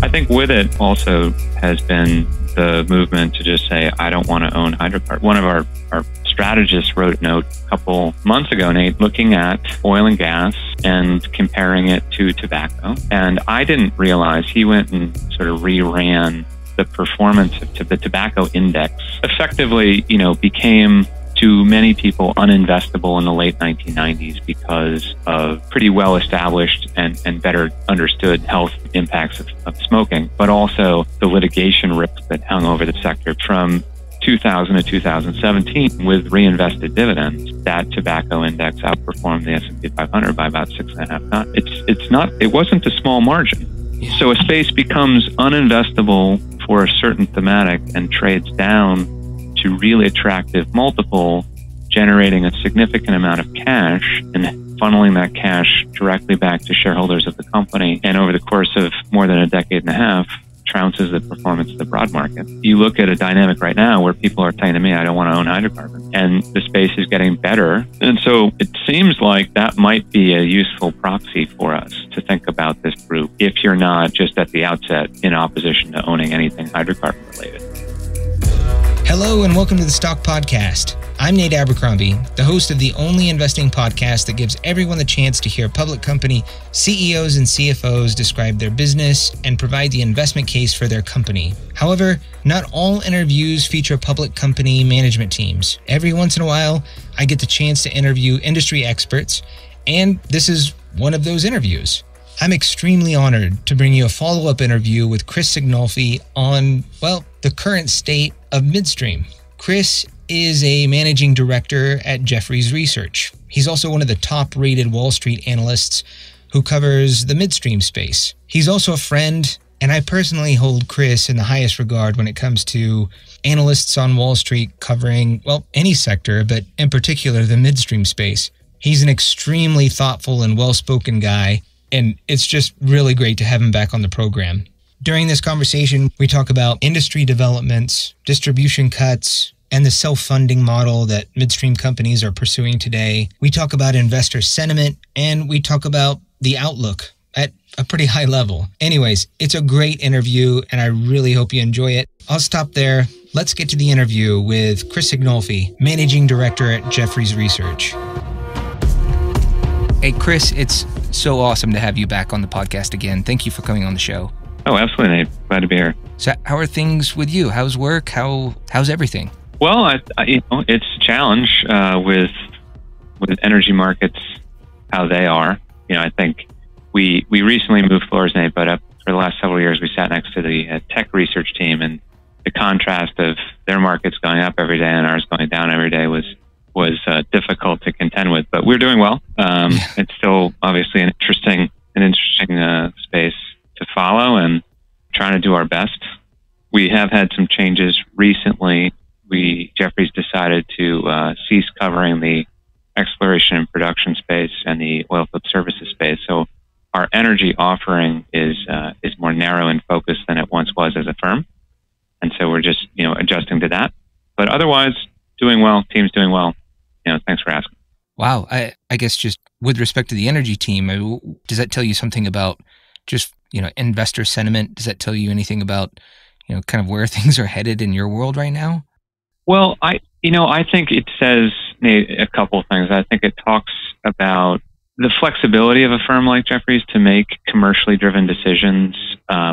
I think with it also has been the movement to just say, I don't want to own hydrocarbons. One of our strategists wrote a note a couple months ago, Nate, looking at oil and gas and comparing it to tobacco. And I didn't realize he went and sort of reran the performance of the tobacco index. Effectively, became to many people uninvestable in the late 1990s because of pretty well established and better understood health impacts of smoking, but also the litigation risk that hung over the sector from 2000 to 2017 with reinvested dividends. That tobacco index outperformed the S&P 500 by about 6.5 times. It wasn't a small margin. So a space becomes uninvestable for a certain thematic and trades down to really attractive multiple, generating a significant amount of cash and funneling that cash directly back to shareholders of the company. And over the course of more than a decade and a half, trounces the performance of the broad market. You look at a dynamic right now where people are saying to me, I don't want to own hydrocarbons. And the space is getting better. And so it seems like that might be a useful proxy for us to think about this group if you're not just at the outset in opposition to owning anything hydrocarbon related. Hello and welcome to the Stock Podcast. I'm Nate Abercrombie, the host of the only investing podcast that gives everyone the chance to hear public company CEOs and CFOs describe their business and provide the investment case for their company. However, not all interviews feature public company management teams. Every once in a while, I get the chance to interview industry experts, and this is one of those interviews. I'm extremely honored to bring you a follow-up interview with Chris Sighinolfi on, the current state of Midstream. Chris is a managing director at Jefferies Research. He's also one of the top-rated Wall Street analysts who covers the midstream space. He's also a friend, and I personally hold Chris in the highest regard when it comes to analysts on Wall Street covering, any sector, but in particular the midstream space. He's an extremely thoughtful and well-spoken guy, and it's just really great to have him back on the program. During this conversation, we talk about industry developments, distribution cuts, and the self-funding model that midstream companies are pursuing today. We talk about investor sentiment, and we talk about the outlook at a pretty high level. Anyways, it's a great interview, and I really hope you enjoy it. I'll stop there. Let's get to the interview with Chris Sighinolfi, Managing Director at Jefferies Research. Hey, Chris, it's so awesome to have you back on the podcast again. Thank you for coming on the show. Oh, absolutely, Nate. Glad to be here. So how are things with you? How's work? How's everything? Well, it's a challenge with energy markets, how they are. I think we recently moved floors, Nate, but for the last several years, we sat next to the tech research team, and the contrast of their markets going up every day and ours going down every day was difficult to contend with. But we're doing well. It's still obviously an interesting space to follow and trying to do our best. We have had some changes recently. Jefferies decided to cease covering the exploration and production space and the oilfield services space. So our energy offering is more narrow in focus than it once was as a firm. And so we're just, adjusting to that. But otherwise, doing well. Team's doing well. Thanks for asking. Wow. I guess just with respect to the energy team, does that tell you something about just, investor sentiment? Does that tell you anything about, kind of where things are headed in your world right now? Well, I think it says, Nate, a couple of things. I think it talks about the flexibility of a firm like Jefferies to make commercially driven decisions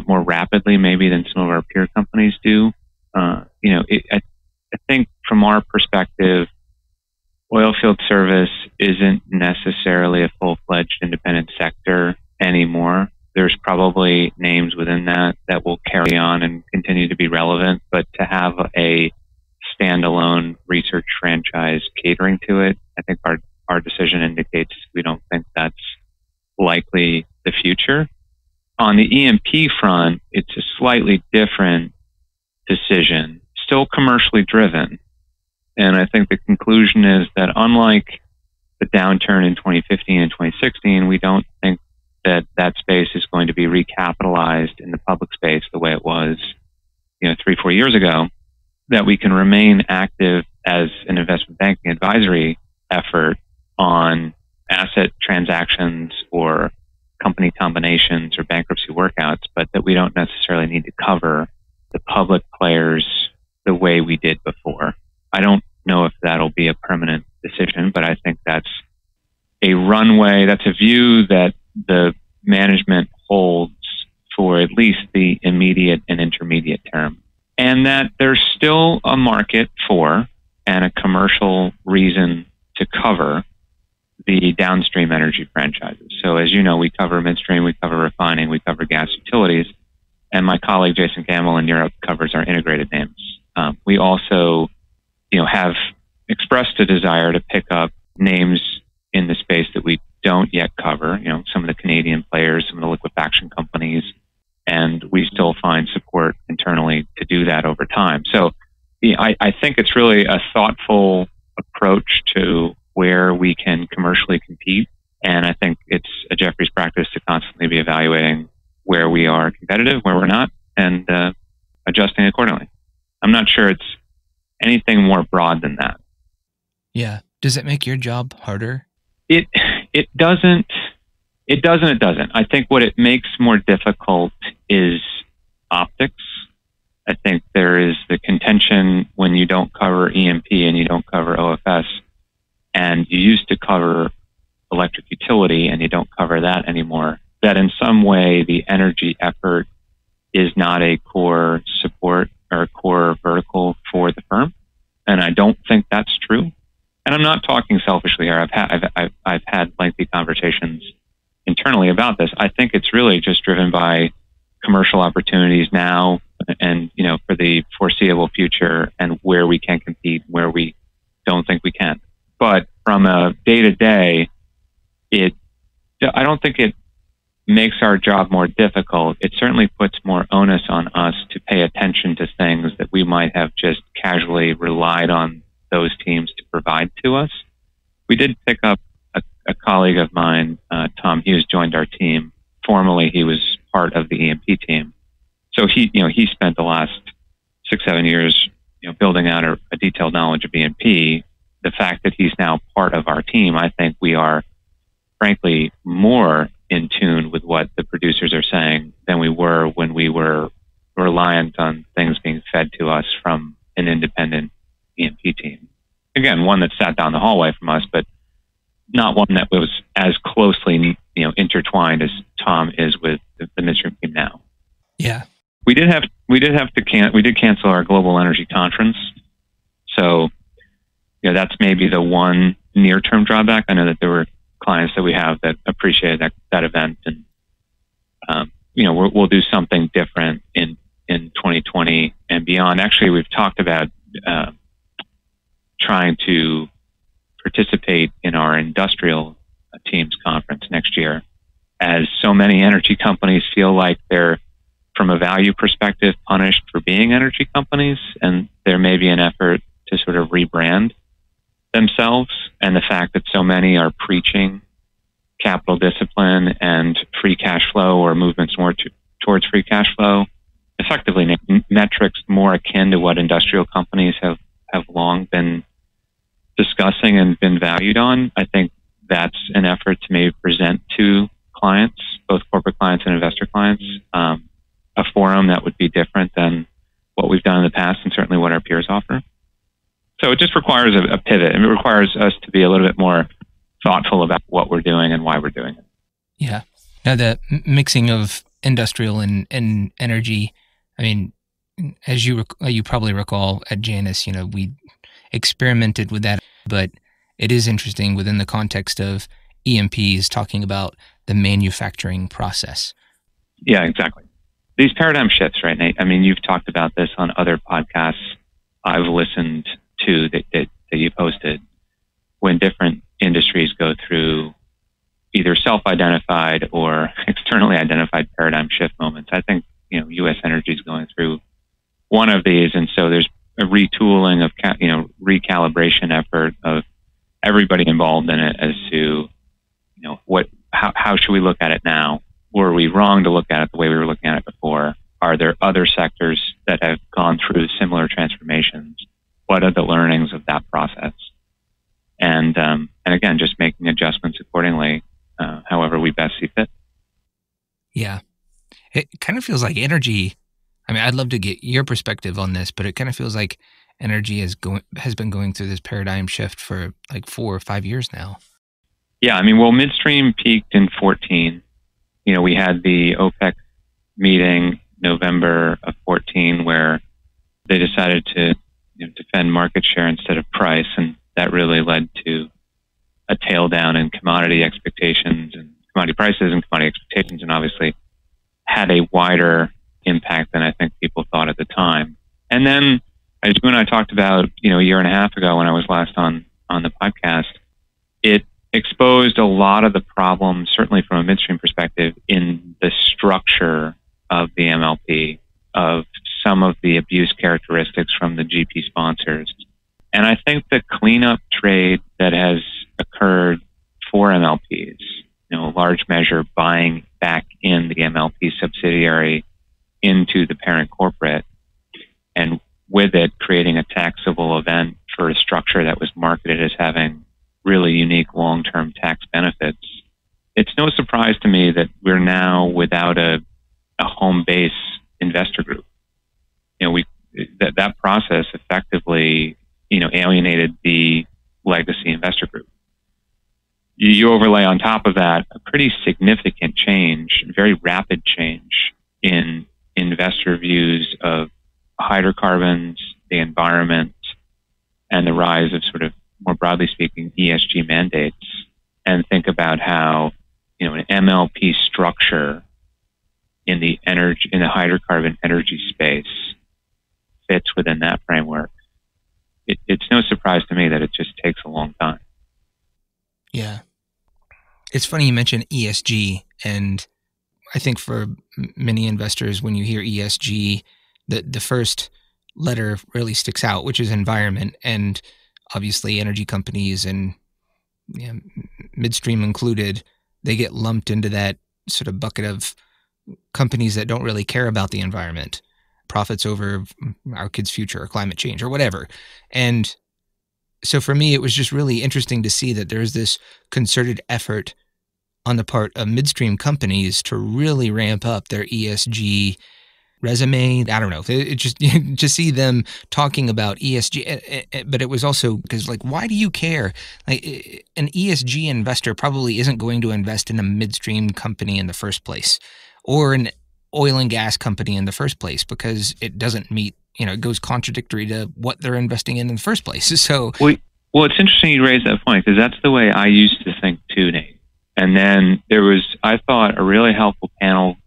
more rapidly, maybe than some of our peer companies do. I think from our perspective, oilfield service isn't necessarily a full-fledged independent sector anymore. There's probably names within that will carry on and continue to be relevant, but to have a standalone research franchise catering to it, I think our decision indicates we don't think that's likely the future. On the E&P front, it's a slightly different decision, still commercially driven. And I think the conclusion is that unlike the downturn in 2015 and 2016, we don't think that space is going to be recapitalized in the public space the way it was, 3-4 years ago, that we can remain active as an investment banking advisory effort on asset transactions or company combinations or bankruptcy workouts, but that we don't necessarily need to cover the public players the way we did before. I don't know if that'll be a permanent decision, but I think that's a runway, that's a view that the management holds for at least the immediate and intermediate term. And that there's still a market for and a commercial reason to cover the downstream energy franchises. So as you know, we cover midstream, we cover refining, we cover gas utilities, and my colleague Jason Gamble in Europe covers our integrated names. We also, have expressed a desire to pick up names in the space that we don't yet cover, some of the Canadian players, some of the liquefaction companies, and we still find support internally to do that over time. So I think it's really a thoughtful approach to where we can commercially compete. And I think it's a Jefferies practice to constantly be evaluating where we are competitive, where we're not, and adjusting accordingly. I'm not sure it's anything more broad than that. Yeah. Does it make your job harder? It doesn't. It doesn't. I think what it makes more difficult is optics. I think there is the contention when you don't cover E&P and you don't cover OFS, and you used to cover electric utility and you don't cover that anymore, that in some way the energy effort is not a core support or a core vertical for the firm. And I don't think that's true. And I'm not talking selfishly here. I've had lengthy conversations internally about this. I think it's really just driven by commercial opportunities now and, for the foreseeable future, and where we can compete, where we don't think we can. But from a day-to-day, I don't think it makes our job more difficult. It certainly puts more onus on us to pay attention to things that we might have just casually relied on those teams to provide to us. We did pick up a colleague of mine, Tom Hughes, joined our team. Formerly, he was part of the E&P team. So he spent the last 6-7 years, building out a detailed knowledge of E&P. The fact that he's now part of our team, I think we are, frankly, more in tune with what the producers are saying than we were when we were reliant on things being fed to us from an independent E&P team. Again, one that sat down the hallway from us, but not one that was as closely, intertwined as Tom is with the midstream team now. Yeah, we did cancel our global energy conference, so that's maybe the one near-term drawback. I know that there were clients that we have that appreciated that event, and we'll do something different in 2020 and beyond. Actually, we've talked about trying to participate in our industrial teams conference next year, as so many energy companies feel like they're, from a value perspective, punished for being energy companies, and there may be an effort to sort of rebrand themselves. And the fact that so many are preaching capital discipline and free cash flow, or movements more towards free cash flow, effectively metrics more akin to what industrial companies have long been discussing and been valued on. I think that's an effort to maybe present to clients, both corporate clients and investor clients, a forum that would be different than what we've done in the past, and certainly what our peers offer. So it just requires a pivot, and it requires us to be a little bit more thoughtful about what we're doing and why we're doing it. Yeah. Now, the mixing of industrial and energy, I mean, as you probably recall at Janus, we experimented with that, but it is interesting within the context of E&Ps talking about the manufacturing process. Yeah, exactly. These paradigm shifts, right, Nate? I mean, you've talked about this on other podcasts I've listened to that you've hosted, when different industries go through either self-identified or externally identified paradigm shift moments. I think, U.S. energy is going through one of these, and so there's a retooling of, recalibration effort of everybody involved in it as to, how should we look at it now? Were we wrong to look at it the way we were looking at it before? Are there other sectors that have gone through similar transformations? What are the learnings of that process? And again, just making adjustments accordingly, however we best see fit. kind of feels like energy. I mean, I'd love to get your perspective on this, but it kind of feels like energy has been going through this paradigm shift for like 4 or 5 years now. Yeah, I mean, well, Midstream peaked in 14. We had the OPEC meeting November of 14 where they decided to defend market share instead of price, and that really led to a tail down in commodity expectations and commodity prices and commodity expectations, and obviously had a wider impact than I think people thought at the time. And then, as you and I talked about, a year and a half ago when I was last on the podcast, it exposed a lot of the problems, certainly from a midstream perspective, in the structure of the MLP, of some of the abuse characteristics from the GP sponsors. And I think the cleanup trade that has occurred for MLPs, a large measure buying back in the MLP subsidiary into the parent corporate, and with it creating a taxable event for a structure that was marketed as having really unique long-term tax benefits. It's no surprise to me that we're now without a home base investor group. That process effectively, alienated the legacy investor group. You overlay on top of that a pretty significant change, very rapid change in investor views of hydrocarbons, the environment, and the rise of sort of, more broadly speaking, ESG mandates, and think about how, an MLP structure in the hydrocarbon energy space fits within that framework. It's no surprise to me that it just takes a long time. Yeah. It's funny you mentioned ESG, and I think for many investors, when you hear ESG, the first letter really sticks out, which is environment. And obviously energy companies and Midstream included, they get lumped into that sort of bucket of companies that don't really care about the environment, profits over our kids' future or climate change or whatever. And so for me, it was just really interesting to see that there's this concerted effort on the part of midstream companies to really ramp up their ESG resume. I don't know. It just to see them talking about ESG, but it was also because, like, why do you care? Like, an ESG investor probably isn't going to invest in a midstream company in the first place, or an oil and gas company in the first place, because it doesn't meet, it goes contradictory to what they're investing in the first place. So, well, it's interesting you raise that point, because that's the way I used to think too, Nate. And then there was, I thought, a really helpful panel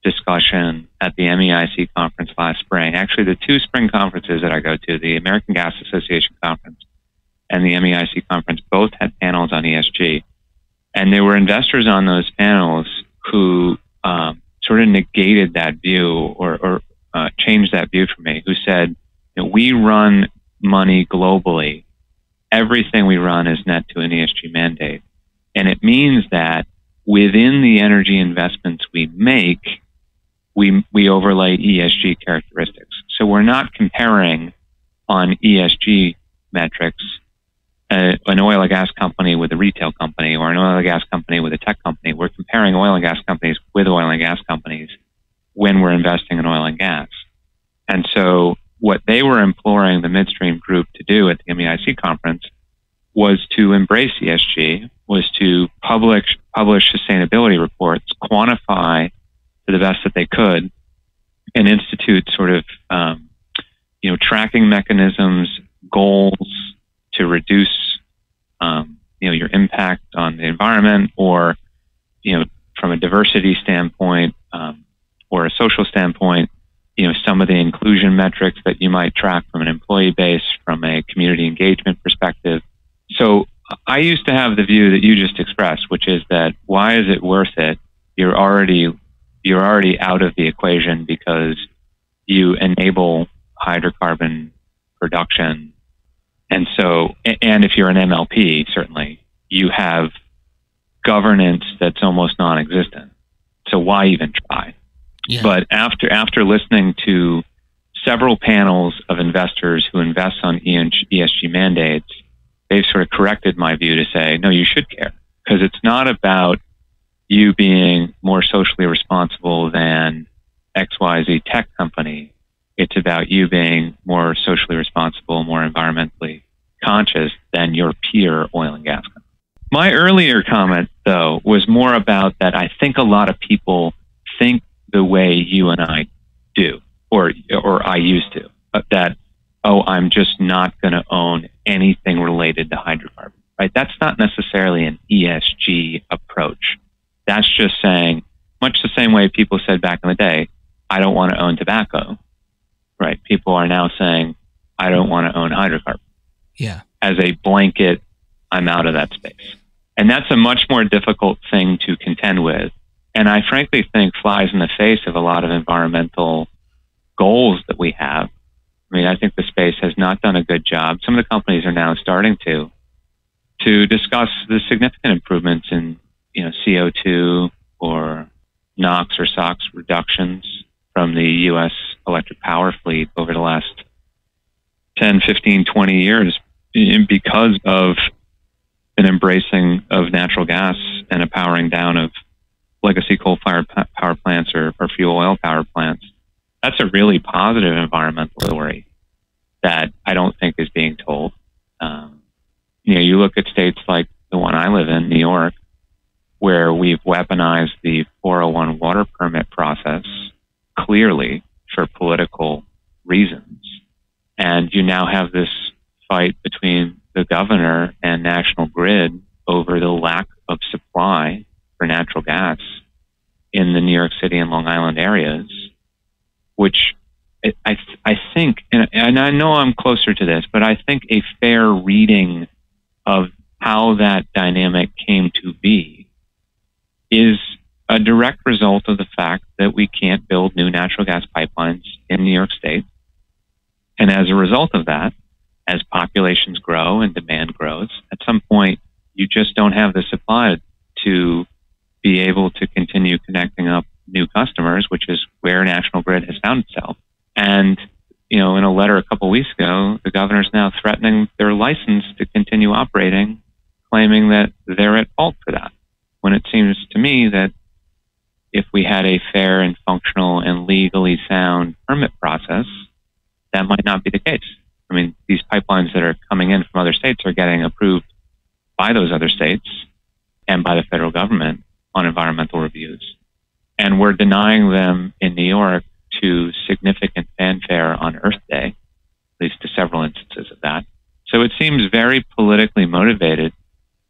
discussion at the MEIC conference last spring. Actually, the two spring conferences that I go to, the American Gas Association conference and the MEIC conference, both had panels on ESG. And there were investors on those panels who sort of negated that view or changed that view for me, who said, we run money globally. Everything we run is net to an ESG mandate. And it means that within the energy investments we make, we overlay ESG characteristics. So we're not comparing on ESG metrics an oil and gas company with a retail company, or an oil and gas company with a tech company. We're comparing oil and gas companies with oil and gas companies when we're investing in oil and gas. And so what they were imploring the midstream group to do at the MEIC conference was to embrace ESG, was to publish sustainability reports, quantify to the best that they could, and institute sort of tracking mechanisms, goals to reduce your impact on the environment, or from a diversity standpoint or a social standpoint, some of the inclusion metrics that you might track from an employee base, from a community engagement perspective. So I used to have the view that you just expressed, which is that why is it worth it? You're already out of the equation because you enable hydrocarbon production. And so, and if you're an MLP, certainly you have governance that's almost non-existent. So why even try? Yeah. But after listening to several panels of investors who invest on ESG mandates, they've sort of corrected my view to say, no, you should care, because it's not about you being more socially responsible than XYZ tech company. It's about you being more socially responsible, more environmentally conscious than your peer oil and gas company. My earlier comment, though, was more about that I think a lot of people think the way you and I do, or I used to, that, oh, I'm just not going to own anything related to hydrocarbons, right? That's not necessarily an ESG approach. That's just saying, much the same way people said back in the day, I don't want to own tobacco, right? People are now saying, I don't want to own hydrocarbons. Yeah. As a blanket, I'm out of that space. And that's a much more difficult thing to contend with. And I frankly think flies in the face of a lot of environmental goals that we have. I mean, I think the space has not done a good job. Some of the companies are now starting to discuss the significant improvements in, CO2 or NOx or SOx reductions from the U.S. electric power fleet over the last 10, 15, 20 years because of an embracing of natural gas and a powering down of legacy coal-fired power plants or fuel oil power plants. That's a really positive environmental story that I don't think is being told. You look at states like the one I live in, New York, where we've weaponized the 401 water permit process clearly for political reasons. And you now have this fight between the governor and National Grid over the lack of supply for natural gas in the New York City and Long Island areas, which I think, and I know I'm closer to this, but I think a fair reading of how that dynamic came to be is a direct result of the fact that we can't build new natural gas pipelines in New York State. And as a result of that, as populations grow and demand grows, at some point, you just don't have the supply to be able to continue connecting up new customers, which is where National Grid has found itself. And, in a letter a couple of weeks ago, the governor's now threatening their license to continue operating, claiming that they're at fault for that. When it seems to me that if we had a fair and functional and legally sound permit process, that might not be the case. I mean, these pipelines that are coming in from other states are getting approved by those other states and by the federal government on environmental reviews. And we're denying them in New York to significant fanfare on Earth Day, at least to several instances of that. So it seems very politically motivated.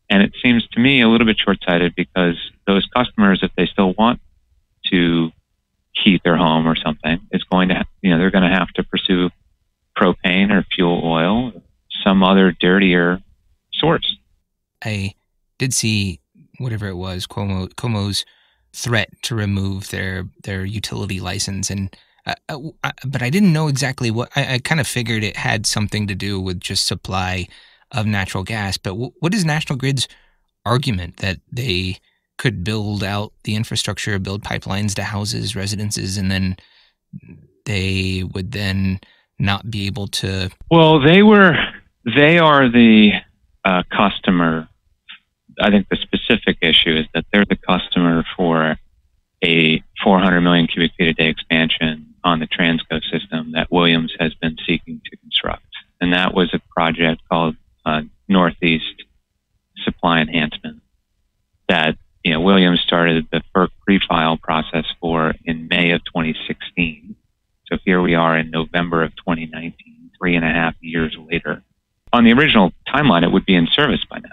And it seems to me a little bit short-sighted because those customers, if they still want to heat their home or something, is going to, they're going to have to pursue propane or fuel oil, or some other dirtier source. I did see whatever it was, Cuomo's threat to remove their utility license, and but I didn't know exactly what. I kind of figured it had something to do with just supply of natural gas. But what is National Grid's argument that they could build out the infrastructure, build pipelines to houses, residences, and then they would then not be able to? Well, they are the customer. I think the specific issue is that they're the customer for a 400 million cubic feet a day expansion on the Transco system that Williams has been seeking to construct. And that was a project called Northeast Supply Enhancement that Williams started the FERC pre-file process for in May of 2016. So here we are in November of 2019, 3.5 years later. On the original timeline, it would be in service by now.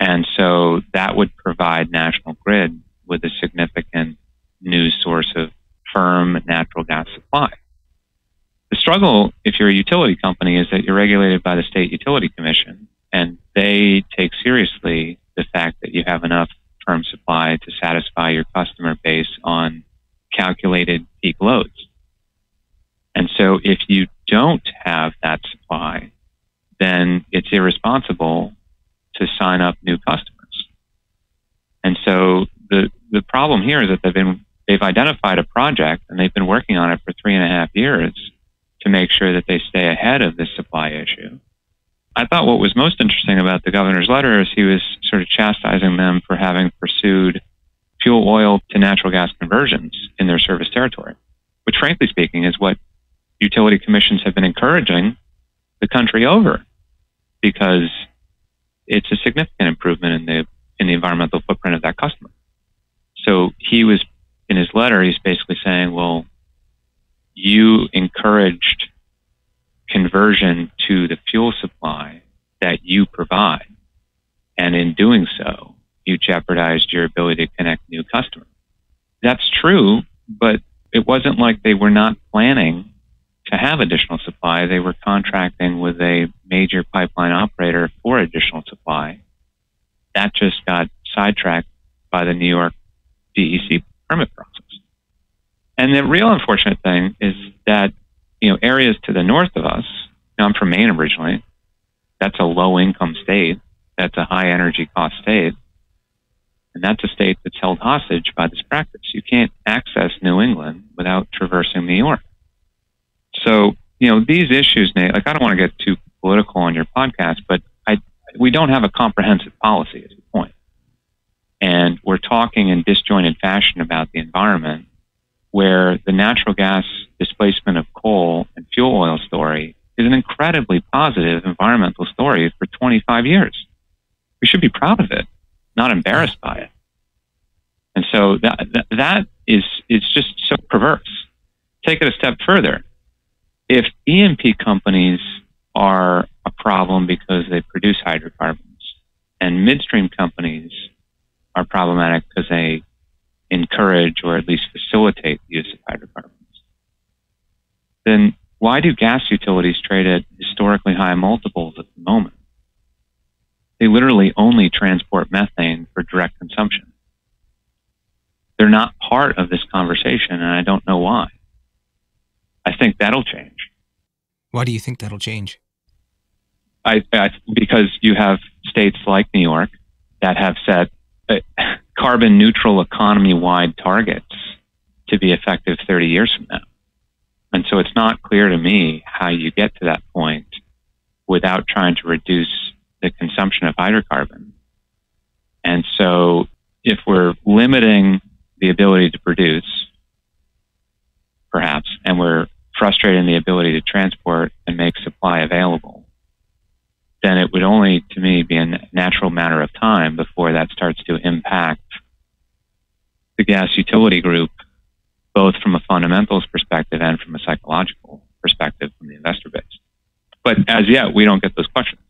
And so that would provide National Grid with a significant new source of firm natural gas supply. The struggle, if you're a utility company, is that you're regulated by the State Utility Commission, and they take seriously the fact that you have enough firm supply to satisfy your customer base on calculated peak loads. And so if you don't have that supply, then it's irresponsible to sign up new customers. And so the problem here is that they've identified a project and they've been working on it for 3.5 years to make sure that they stay ahead of this supply issue. I thought what was most interesting about the governor's letter is he was sort of chastising them for having pursued fuel oil to natural gas conversions in their service territory. which frankly speaking is what utility commissions have been encouraging the country over, because it's a significant improvement in the environmental footprint of that customer. So he was, in his letter, he's basically saying, well, you encouraged conversion to the fuel supply that you provide, and in doing so, you jeopardized your ability to connect new customers. That's true, but it wasn't like they were not planning to have additional supply. They were contracting with a major pipeline operator for additional supply. That just got sidetracked by the New York DEC permit process. And the real unfortunate thing is that, areas to the north of us, I'm from Maine originally, that's a low income state, that's a high energy cost state, and that's a state that's held hostage by this practice. You can't access New England without traversing New York. So, these issues, Nate, I don't want to get too political on your podcast, but we don't have a comprehensive policy at this point. And we're talking in disjointed fashion about the environment, where the natural gas displacement of coal and fuel oil story is an incredibly positive environmental story for 25 years. We should be proud of it, not embarrassed by it. And so that is just so perverse. Take it a step further. If E&P companies are a problem because they produce hydrocarbons, and midstream companies are problematic because they encourage or at least facilitate the use of hydrocarbons, then why do gas utilities trade at historically high multiples at the moment? They literally only transport methane for direct consumption. They're not part of this conversation, and I don't know why. I think that'll change. Why do you think that'll change? Because you have states like New York that have set carbon neutral economy-wide targets to be effective 30 years from now. And so it's not clear to me how you get to that point without trying to reduce the consumption of hydrocarbon. And so if we're limiting the ability to produce, perhaps, and we're frustrating the ability to transport and make supply available, then it would only, to me, be a natural matter of time before that starts to impact the gas utility group, both from a fundamentals perspective and from a psychological perspective from the investor base. But as yet, we don't get those questions.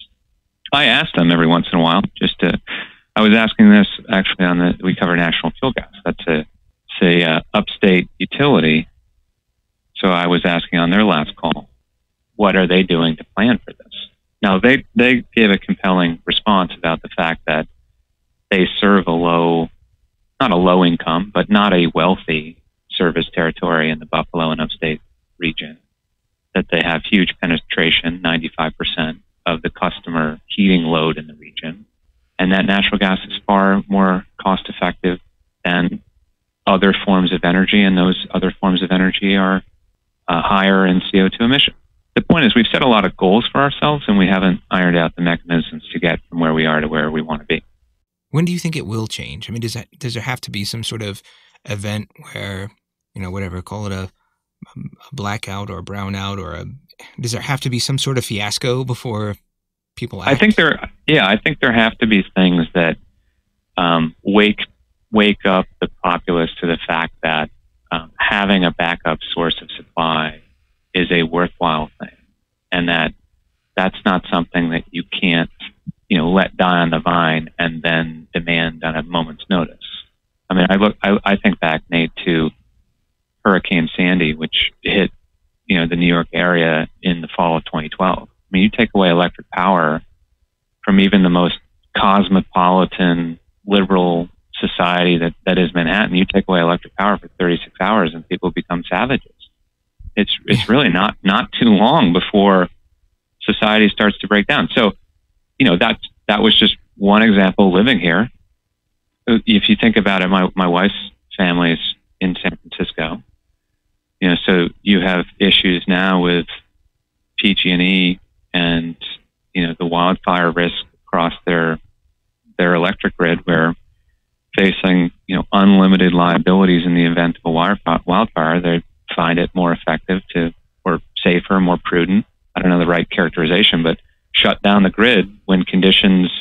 I ask them every once in a while, I was asking this actually we cover National Fuel Gas. That's a upstate utility. So I was asking on their last call, what are they doing to plan for this? Now, they gave a compelling response about the fact that they serve not a low income, but not a wealthy service territory in the Buffalo and upstate region, that they have huge penetration, 95% of the customer heating load in the region, and that natural gas is far more cost effective than other forms of energy, and those other forms of energy are higher in CO2 emissions. The point is, we've set a lot of goals for ourselves, and we haven't ironed out the mechanisms to get from where we are to where we want to be. When do you think it will change? I mean, does there have to be some sort of event where, whatever, call it a blackout or a brownout, or does there have to be some sort of fiasco before people act? I think there have to be things that wake up the populace to the fact that having a backup source of supply is a worthwhile thing, and that's not something that you can't, let die on the vine and then demand on a moment's notice. I mean, I think back, Nate, to Hurricane Sandy, which hit, the New York area in the fall of 2012. I mean, you take away electric power from even the most cosmopolitan, liberal society that is Manhattan. You take away electric power for 36 hours and people become savages. It's really not too long before society starts to break down. So, that was just one example living here. If you think about it, my wife's family is in San Francisco. So you have issues now with PG&E and, the wildfire risk across their electric grid, where facing, unlimited liabilities in the event of a wildfire, find it more effective or safer, more prudent, I don't know the right characterization, but shut down the grid when conditions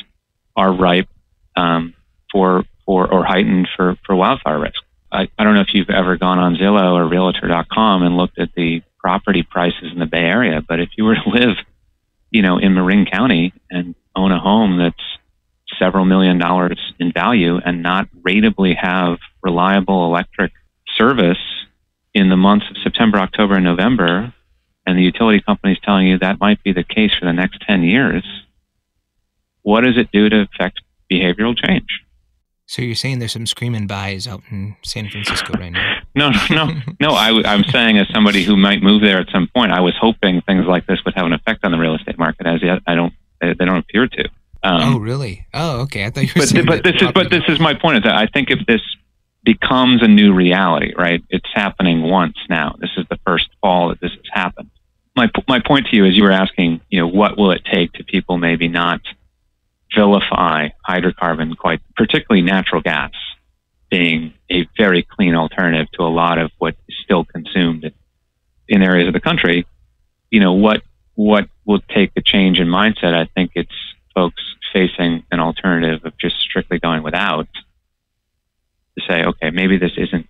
are ripe or heightened for wildfire risk. I don't know if you've ever gone on Zillow or Realtor.com and looked at the property prices in the Bay Area, but if you were to live, in Marin County and own a home that's several $1 million in value and not ratably have reliable electric service in the months of September, October, and November, and the utility company is telling you that might be the case for the next 10 years, what does it do to affect behavioral change? So you're saying there's some screaming buys out in San Francisco right now? No. I'm saying as somebody who might move there at some point, I was hoping things like this would have an effect on the real estate market. As yet, they don't appear to. Oh, really? Oh, okay. I thought you were saying this is my point. Is that I think if this becomes a new reality, right? It's happening once now. This is the first fall that this has happened. My point to you is you were asking, what will it take to people maybe not vilify hydrocarbon, quite particularly natural gas, being a very clean alternative to a lot of what is still consumed in areas of the country. What will take a change in mindset? I think it's folks facing an alternative of just strictly going without, to say, okay, maybe this isn't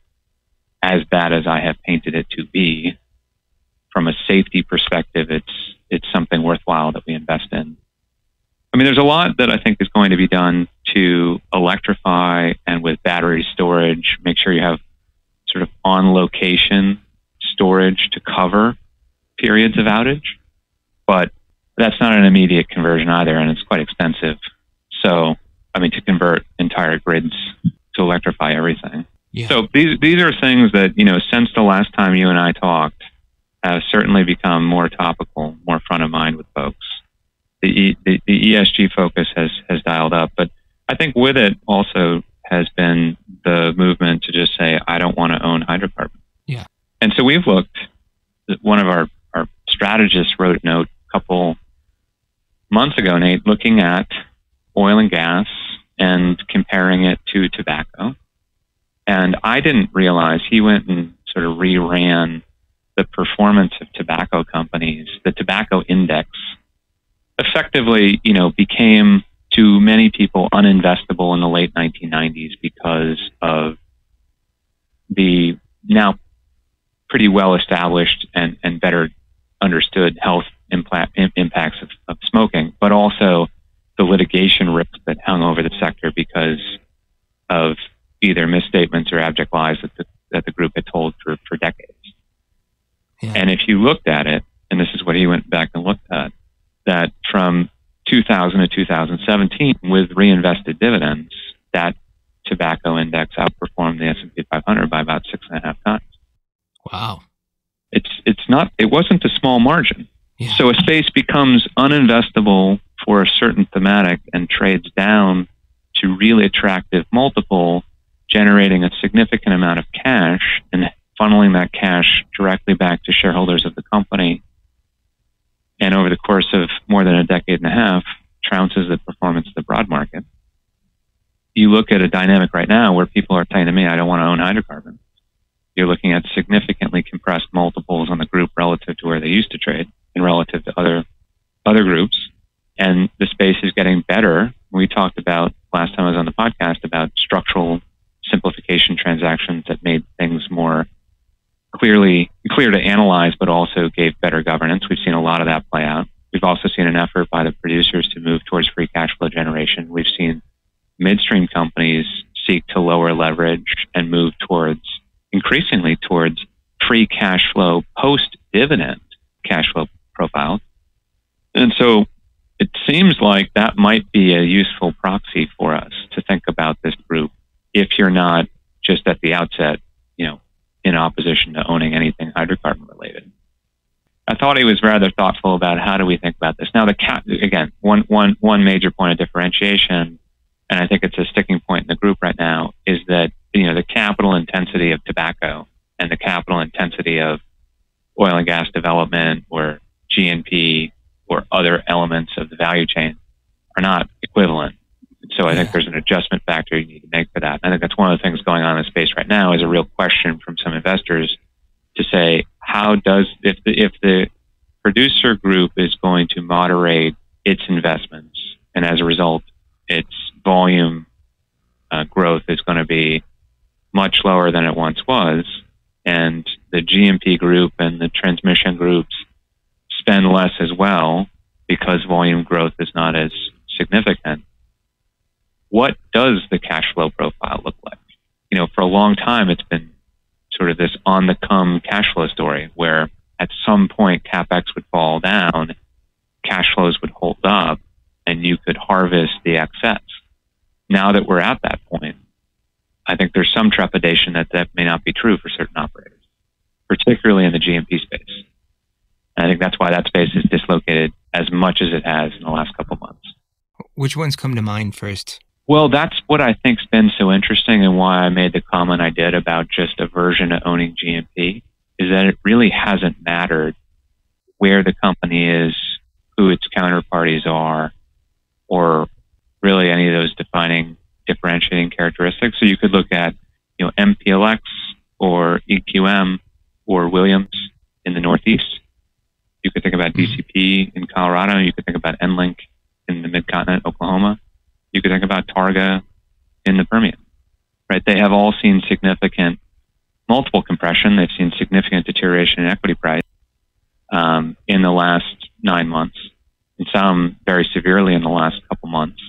as bad as I have painted it to be. From a safety perspective, it's something worthwhile that we invest in. I mean, there's a lot that I think is going to be done to electrify and with battery storage, make sure you have sort of on-location storage to cover periods of outage. But that's not an immediate conversion either, and it's quite expensive. So, to convert entire grids to electrify everything. Yeah. So these are things that, since the last time you and I talked, have certainly become more topical, more front of mind with folks. The ESG focus has dialed up, but I think with it also has been the movement to just say, I don't want to own hydrocarbons. Yeah. And so we've looked, one of our strategists wrote a note a couple months ago, Nate, looking at oil and gas and comparing it to tobacco. And I didn't realize he went and sort of reran the performance of tobacco companies. The tobacco index effectively, became to many people uninvestable in the late 1990s because of the now pretty well established and better understood health impacts of smoking, but also the litigation risk that hung over the sector because of either misstatements or abject lies that the group had told for decades. Yeah. And if you looked at it, and this is what he went back and looked at, that from 2000 to 2017, with reinvested dividends, that tobacco index outperformed the S&P 500 by about 6.5 times. Wow. It wasn't a small margin. Yeah. So a space becomes uninvestable for a certain thematic and trades down to really attractive multiple, generating a significant amount of cash and funneling that cash directly back to shareholders of the company. And over the course of more than a decade and a half, trounces the performance of the broad market. You look at a dynamic right now where people are saying to me, I don't want to own hydrocarbons. You're looking at significantly compressed multiples on the group relative to where they used to trade and relative to other groups. And the space is getting better. We talked about last time I was on the podcast about structural simplification transactions that made things more clear to analyze, but also gave better governance. We've seen a lot of that play out. We've also seen an effort by the producers to move towards free cash flow generation. We've seen midstream companies seek to lower leverage and move increasingly towards free cash flow post-dividend cash flow profiles. And so it seems like that might be a useful proxy for us to think about this group if you're not just at the outset, in opposition to owning anything hydrocarbon related. I thought he was rather thoughtful about how do we think about this. Now, again, one major point of differentiation, and I think it's a sticking point in the group right now, is that the capital intensity of tobacco and the capital intensity of oil and gas development or G&P or other elements of the value chain are not equivalent. So I think there's an adjustment factor you need to make for that. I think that's one of the things going on in the space right now is a real question from some investors to say, growth is going to be much lower than it once was, and the G&P group and the transmission groups spend less as well because volume growth is not as significant. What does the cash flow profile look like? For a long time, it's been sort of this on-the-come cash flow story where at some point CapEx would fall down, cash flows would hold up, and you could harvest the excess. Now that we're at that point, I think there's some trepidation that that may not be true for certain operators, particularly in the G&P space. And I think that's why that space is dislocated as much as it has in the last couple of months. Which ones come to mind first? Well, that's what I think's been so interesting, and why I made the comment I did about just aversion to owning G&P, is that it really hasn't mattered where the company is, who its counterparties are, or really any of those defining differentiating characteristics. So you could look at, MPLX or EQM or Williams in the Northeast. You could think about DCP in Colorado. You could think about EnLink in the Mid-Continent, Oklahoma. You could think about Targa in the Permian, right? They have all seen significant multiple compression. They've seen significant deterioration in equity price in the last 9 months, and some very severely in the last couple months.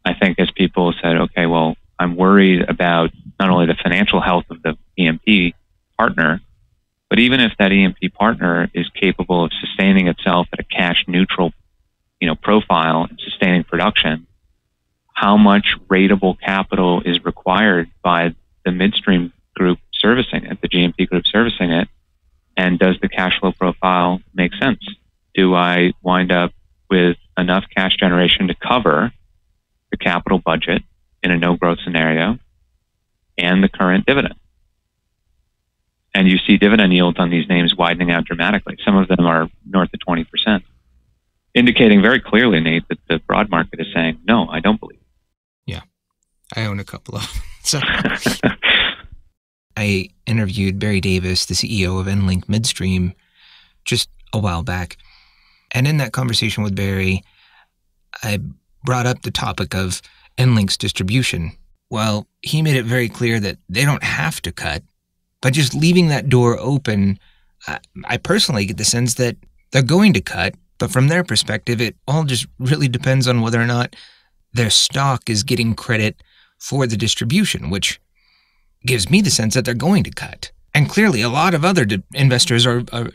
I think as people said, okay, well, I'm worried about not only the financial health of the E&P partner, but even if that E&P partner is capable of sustaining itself at a cash neutral, profile and sustaining production, how much ratable capital is required by the midstream group servicing it, the G&P group servicing it, and does the cash flow profile make sense? Do I wind up with enough cash generation to cover the capital budget in a no-growth scenario and the current dividend? And you see dividend yields on these names widening out dramatically. Some of them are north of 20%, indicating very clearly, Nate, that the broad market is saying, no, I don't believe. Yeah, I own a couple of them. So I interviewed Barry Davis, the CEO of EnLink Midstream, just a while back. And in that conversation with Barry, I brought up the topic of EnLink's distribution. Well, he made it very clear that they don't have to cut, but just leaving that door open, I personally get the sense that they're going to cut, but from their perspective, it all just really depends on whether or not their stock is getting credit for the distribution, which gives me the sense that they're going to cut. And clearly, a lot of other investors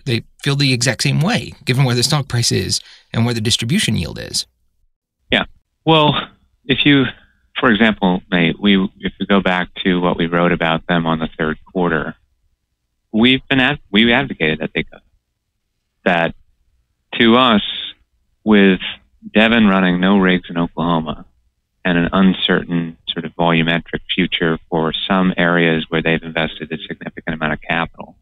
they feel the exact same way, given where the stock price is and where the distribution yield is. Yeah. Well, if you, for example, Nate, if we go back to what we wrote about them on the third quarter, we advocated that they cut. That to us, with Devon running no rigs in Oklahoma and an uncertain sort of volumetric future for some areas where they've invested a significant amount of capital,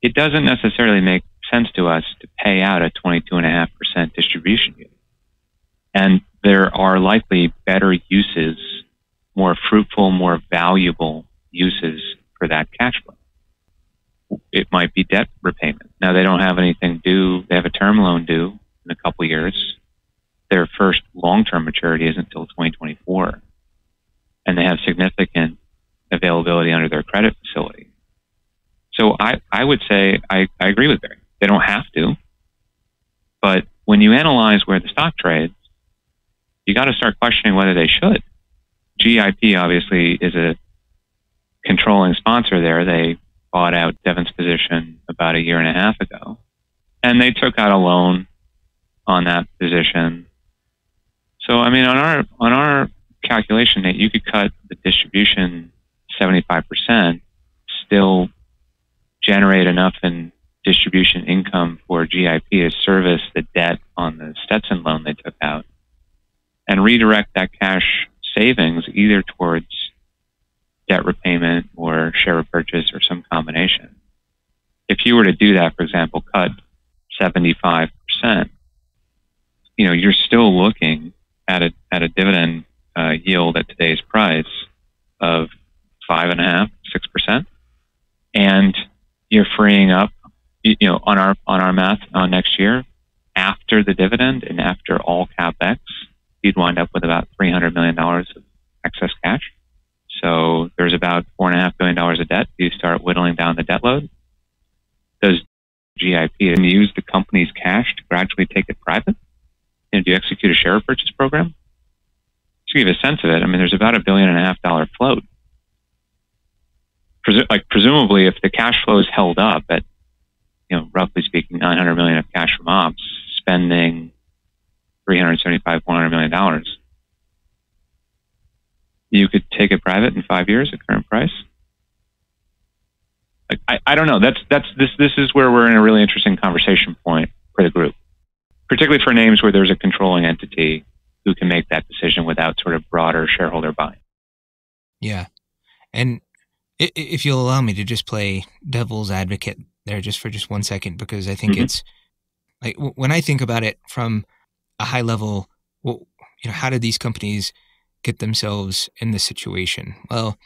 it doesn't necessarily make sense to us to pay out a 22.5% distribution yield. And there are likely better uses, more fruitful, more valuable uses for that cash flow. It might be debt repayment. Now, they don't have anything due. They have a term loan due in a couple years. Their first long-term maturity isn't until 2024. And they have significant availability under their credit facility. So I would say I agree with Barry. They don't have to. But when you analyze where the stock trades, you got to start questioning whether they should. GIP obviously is a controlling sponsor there. They bought out Devon's position about 1.5 years ago. And they took out a loan on that position. So, I mean, on our calculation, that you could cut the distribution 75%, still generate enough in distribution income for GIP to service the debt on the Stetson loan they took out, and redirect that cash savings either towards debt repayment or share repurchase or some combination. If you were to do that, for example, cut 75%, you're still looking at a dividend yield at today's price of 5.5%, 6%, and you're freeing up, on our math on next year, after the dividend and after all capex, you'd wind up with about $300 million of excess cash. about $4.5 billion of debt, do you start whittling down the debt load? Does GIP and use the company's cash to gradually take it private? And do you execute a share purchase program? To give you a sense of it, I mean, there's about $1.5 billion float. Presumably, if the cash flow is held up at, roughly speaking, $900 million of cash from ops, spending $400 million, you could take it private in 5 years at current price. I don't know. This is where we're in a really interesting conversation point for the group, particularly for names where there's a controlling entity who can make that decision without sort of broader shareholder buy-in. Yeah. And if you'll allow me to just play devil's advocate there just for 1 second, because I think it's like, when I think about it from a high level, well, how did these companies get themselves in this situation? Well,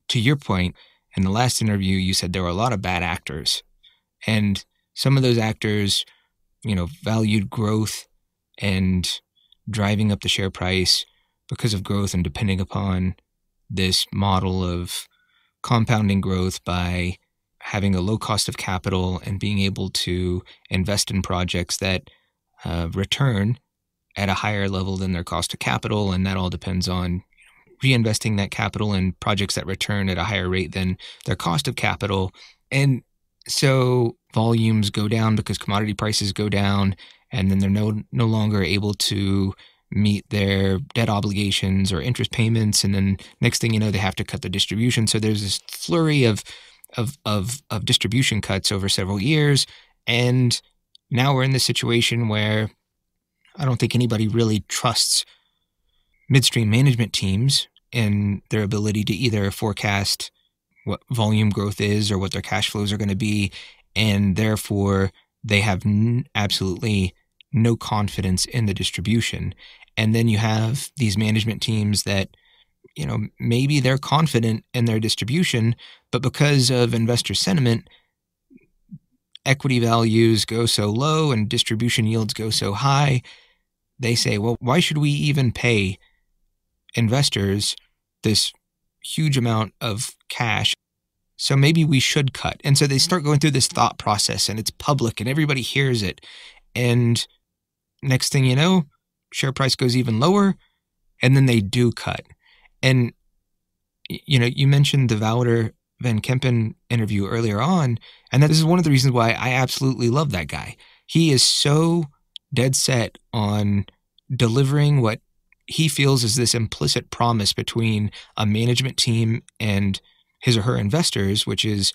to your point, in the last interview, you said there were a lot of bad actors, and some of those actors, valued growth and driving up the share price because of growth and depending upon this model of compounding growth by having a low cost of capital and being able to invest in projects that return at a higher level than their cost of capital. And that all depends on reinvesting that capital in projects that return at a higher rate than their cost of capital. And so volumes go down because commodity prices go down, and then they're no longer able to meet their debt obligations or interest payments. And then next thing you know, they have to cut the distribution. So there's this flurry of distribution cuts over several years. And now we're in this situation where I don't think anybody really trusts midstream management teams and their ability to either forecast what volume growth is or what their cash flows are going to be. And therefore, they have absolutely no confidence in the distribution. And then you have these management teams that, maybe they're confident in their distribution, but because of investor sentiment, equity values go so low and distribution yields go so high, they say, well, why should we even pay investors this huge amount of cash? So maybe we should cut. And so they start going through this thought process, and it's public and everybody hears it. And next thing you know, share price goes even lower, and then they do cut. And, you mentioned the Wouter Van Kempen interview earlier on, and this is one of the reasons why I absolutely love that guy. He is so dead set on delivering what he feels is this implicit promise between a management team and his or her investors, which is,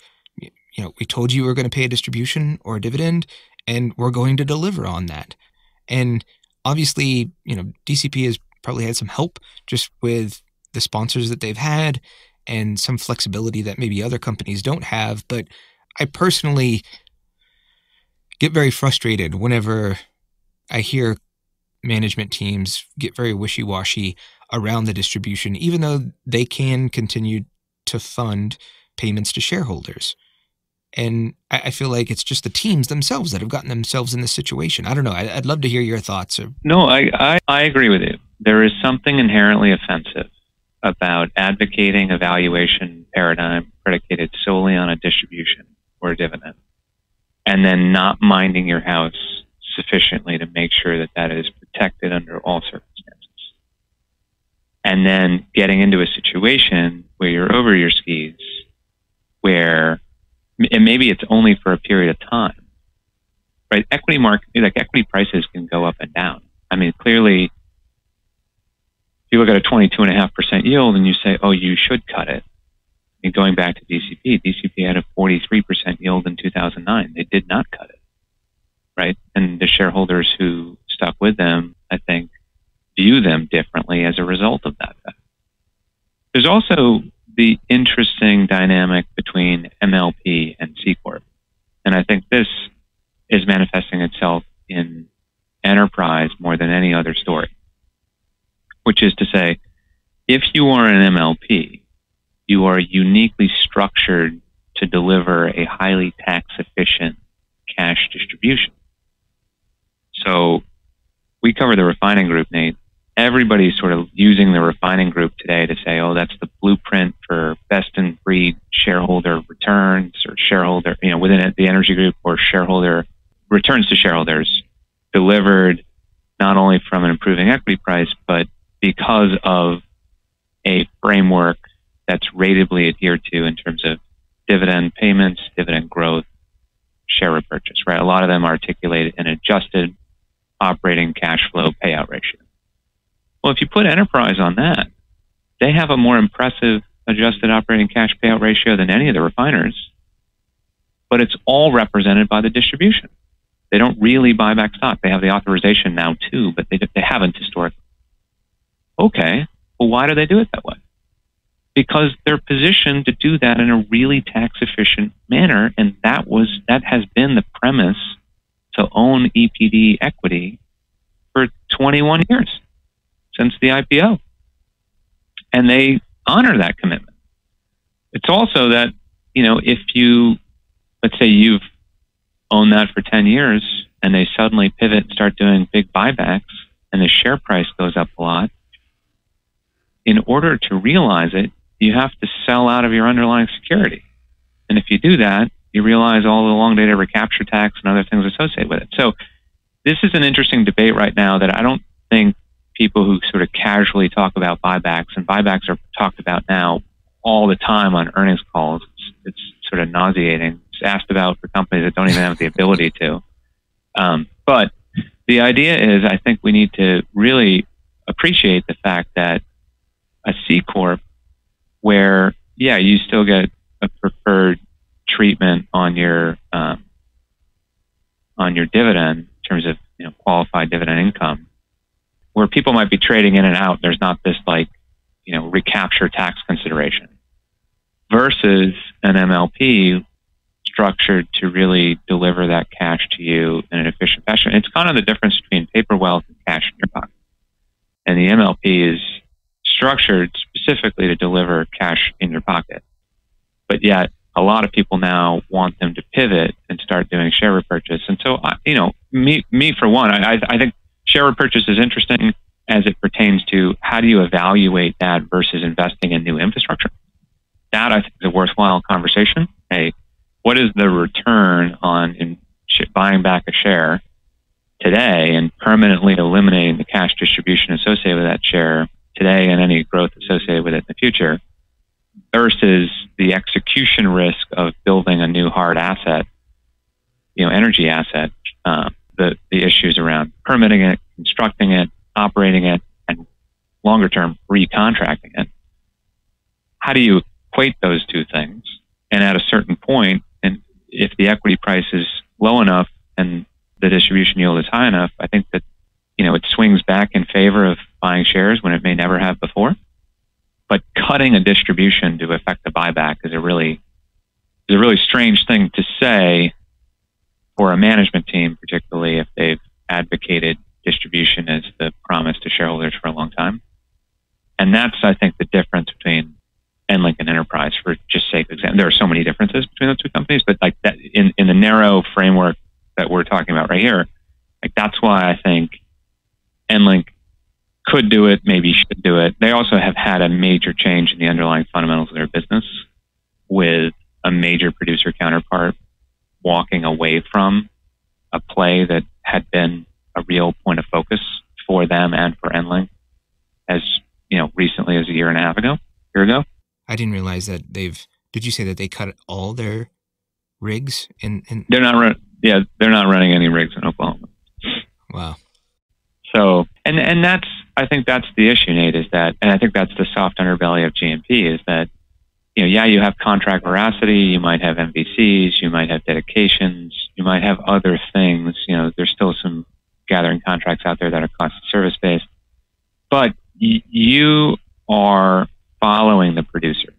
we told you we were going to pay a distribution or a dividend, and we're going to deliver on that. And obviously, DCP has probably had some help just with the sponsors that they've had and some flexibility that maybe other companies don't have. But I personally get very frustrated whenever I hear management teams get very wishy-washy around the distribution, even though they can continue to fund payments to shareholders. And I feel like it's just the teams themselves that have gotten themselves in this situation. I don't know. I'd love to hear your thoughts. No, I agree with you. There is something inherently offensive about advocating a valuation paradigm predicated solely on a distribution or a dividend, and then not minding your house sufficiently to make sure that that is protected under all circumstances. And then getting into a situation where you're over your skis, where, and maybe it's only for a period of time, right? Equity prices can go up and down. I mean, clearly, if you look at a 22.5% yield and you say, oh, you should cut it. And going back to DCP had a 43% yield in 2009. They did not cut it, right? And the shareholders who stuck with them, I think, view them differently as a result of that fact. There's also the interesting dynamic between MLP and C Corp. And I think this is manifesting itself in enterprise more than any other story, which is to say, if you are an MLP, you are uniquely structured to deliver a highly tax-efficient cash distribution. So we cover the refining group, Nate. Everybody's sort of using the refining group today to say, oh, that's the blueprint for best in returns or shareholder, within the energy group, or shareholder returns to shareholders delivered not only from an improving equity price, but because of a framework that's ratably adhered to in terms of dividend payments, dividend growth, share repurchase, right? A lot of them articulate an adjusted operating cash flow payout ratio. Well, if you put Enterprise on that, they have a more impressive adjusted operating cash payout ratio than any of the refiners, but it's all represented by the distribution. They don't really buy back stock. They have the authorization now too, but they haven't historically. Okay, well, why do they do it that way? Because they're positioned to do that in a really tax efficient manner, and that has been the premise to own EPD equity for 21 years since the IPO. And they honor that commitment. It's also that, if you, let's say you've owned that for 10 years and they suddenly pivot and start doing big buybacks and the share price goes up a lot, in order to realize it, you have to sell out of your underlying security. And if you do that, you realize all the long-dated recapture tax and other things associated with it. So this is an interesting debate right now that I don't think people who sort of casually talk about buybacks, and buybacks are talked about now all the time on earnings calls. It's sort of nauseating. It's asked about for companies that don't even have the ability to. But the idea is, I think we need to really appreciate the fact that a C Corp, where, yeah, you still get a preferred treatment on your dividend in terms of qualified dividend income, where people might be trading in and out. There's not this recapture tax consideration, versus an MLP structured to really deliver that cash to you in an efficient fashion. It's kind of the difference between paper wealth and cash in your pocket. And the MLP is structured specifically to deliver cash in your pocket. But yet, a lot of people now want them to pivot and start doing share repurchase. And so, me for one, I think share repurchase is interesting as it pertains to how do you evaluate that versus investing in new infrastructure. That, I think, is a worthwhile conversation. Hey, what is the return on buying back a share today and permanently eliminating the cash distribution associated with that share today and any growth associated with it in the future, versus the execution risk of building a new hard asset, energy asset, the issues around permitting it, constructing it, operating it, and longer term recontracting it. How do you equate those two things? And at a certain point, and if the equity price is low enough and the distribution yield is high enough, I think that it swings back in favor of buying shares when it may never have before. But cutting a distribution to affect a buyback is a really strange thing to say for a management team, particularly if they've advocated distribution as the promise to shareholders for a long time. And that's, I think, the difference between EnLink and Enterprise, for just sake of example. There are so many differences between those two companies, but like that, in the narrow framework that we're talking about right here, like that's why I think EnLink could do it, maybe should do it. They also have had a major change in the underlying fundamentals of their business, with a major producer counterpart walking away from a play that had been a real point of focus for them and for EnLink as recently as a year ago. I didn't realize that did you say that they cut all their rigs in they're not running any rigs in Oklahoma. Wow. So, and that's, I think that's the issue, Nate, is that, and I think that's the soft underbelly of GMP, is that, you have contract veracity, you might have MVCs, you might have dedications, you might have other things. There's still some gathering contracts out there that are cost of service based, but you are following the producer,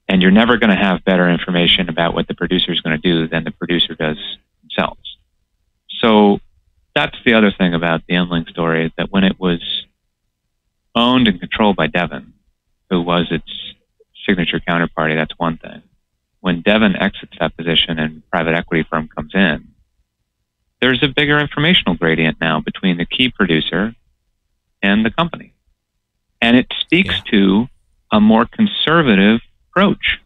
and you're never going to have better information about what the producer is going to do than the producer does themselves. So that's the other thing about the EnLink story, is that when it was owned and controlled by Devon, who was its signature counterparty, that's one thing. When Devon exits that position and private equity firm comes in, there's a bigger informational gradient now between the key producer and the company. And it speaks to a more conservative approach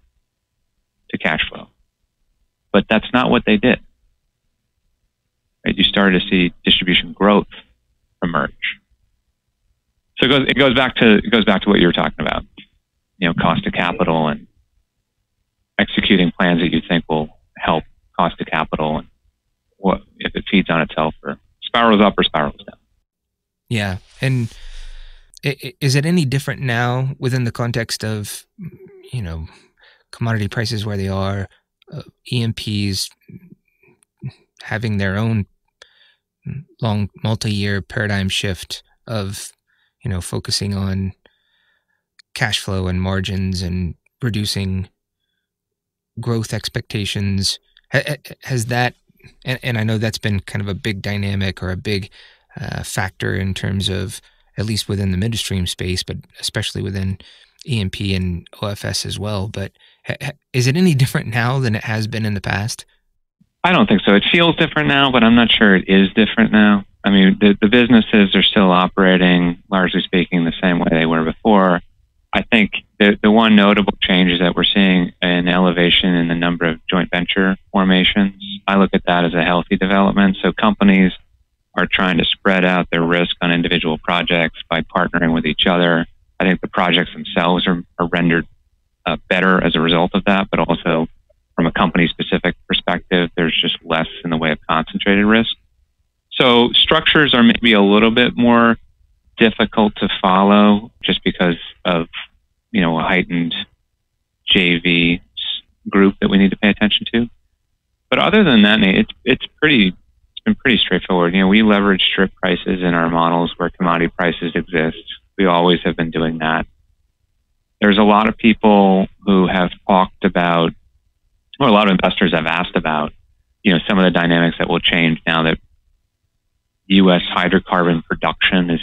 to cash flow. But that's not what they did. Right? You started to see distribution growth emerge. So it goes back to what you were talking about, cost of capital and executing plans that you think will help cost of capital, and what if it feeds on itself or spirals up or spirals down. Yeah, and is it any different now within the context of commodity prices where they are, E&Ps having their own long multi-year paradigm shift of focusing on cash flow and margins and reducing growth expectations? Has that, and I know that's been kind of a big dynamic or a big factor in terms of, at least within the midstream space, but especially within E&P and OFS as well. But is it any different now than it has been in the past? I don't think so. It feels different now, but I'm not sure it is different now. I mean, the businesses are still operating, largely speaking, the same way they were before. I think the one notable change is that we're seeing an elevation in the number of joint venture formations. I look at that as a healthy development. So companies are trying to spread out their risk on individual projects by partnering with each other. I think the projects themselves are rendered better as a result of that, but also from a company-specific perspective, there's just less in the way of concentrated risk. So structures are maybe a little bit more difficult to follow just because of, a heightened JV group that we need to pay attention to. But other than that, Nate, it's been pretty straightforward. We leverage strip prices in our models where commodity prices exist. We always have been doing that. There's a lot of people who have talked about, or a lot of investors have asked about, some of the dynamics that will change now that U.S. hydrocarbon production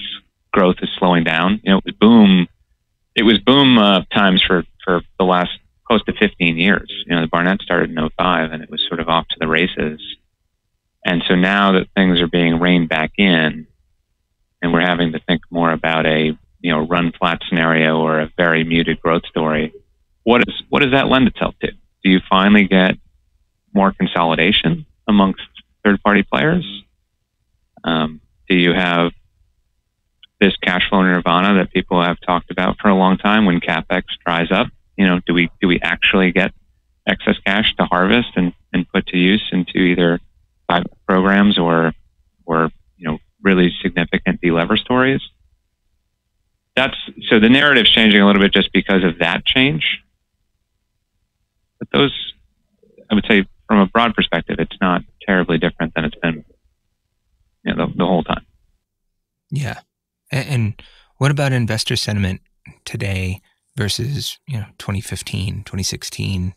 growth is slowing down. It was boom times for the last close to 15 years. The Barnett started in 2005 and it was sort of off to the races. And so now that things are being reined back in and we're having to think more about a, run flat scenario or a very muted growth story, what does that lend itself to? Do you finally get more consolidation amongst third-party players? Do you have this cash flow nirvana that people have talked about for a long time when CapEx dries up? Do we actually get excess cash to harvest and put to use into either private programs or really significant delever stories? So the narrative's changing a little bit just because of that change. But those, I would say, from a broad perspective, it's not terribly different than it's been the whole time. Yeah. And what about investor sentiment today versus 2015, 2016?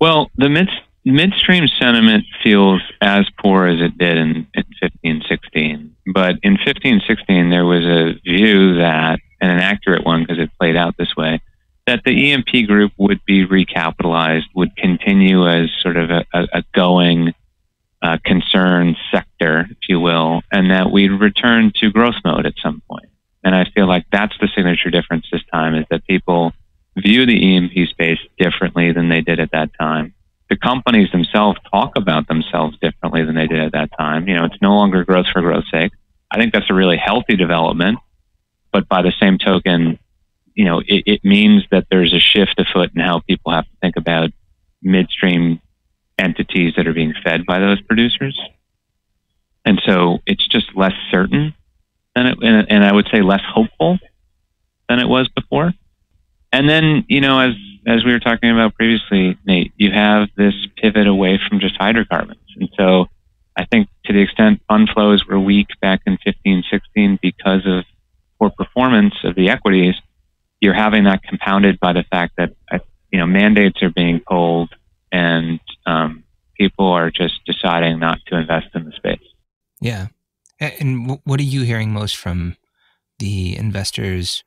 Well, the midstream sentiment feels as poor as it did in 15, 16. But in 15, 16, there was a view that, and an accurate one because it played out this way, that the E&P group would be recapitalized, would continue as sort of a going concern sector, if you will, and that we'd return to growth mode at some point. And I feel like that's the signature difference this time, is that people view the E&P space differently than they did at that time. The companies themselves talk about themselves differently than they did at that time. It's no longer growth for growth's sake. I think that's a really healthy development. But by the same token, it means that there's a shift afoot in how people have to think about midstream entities that are being fed by those producers. And so it's just less certain than and I would say less hopeful than it was before. And then, as we were talking about previously, Nate, you have this pivot away from just hydrocarbons. And so I think to the extent fund flows were weak back in 15, 16 because of poor performance of the equities, you're having that compounded by the fact that, mandates are being pulled and people are just deciding not to invest in the space. Yeah. And what are you hearing most from the investors?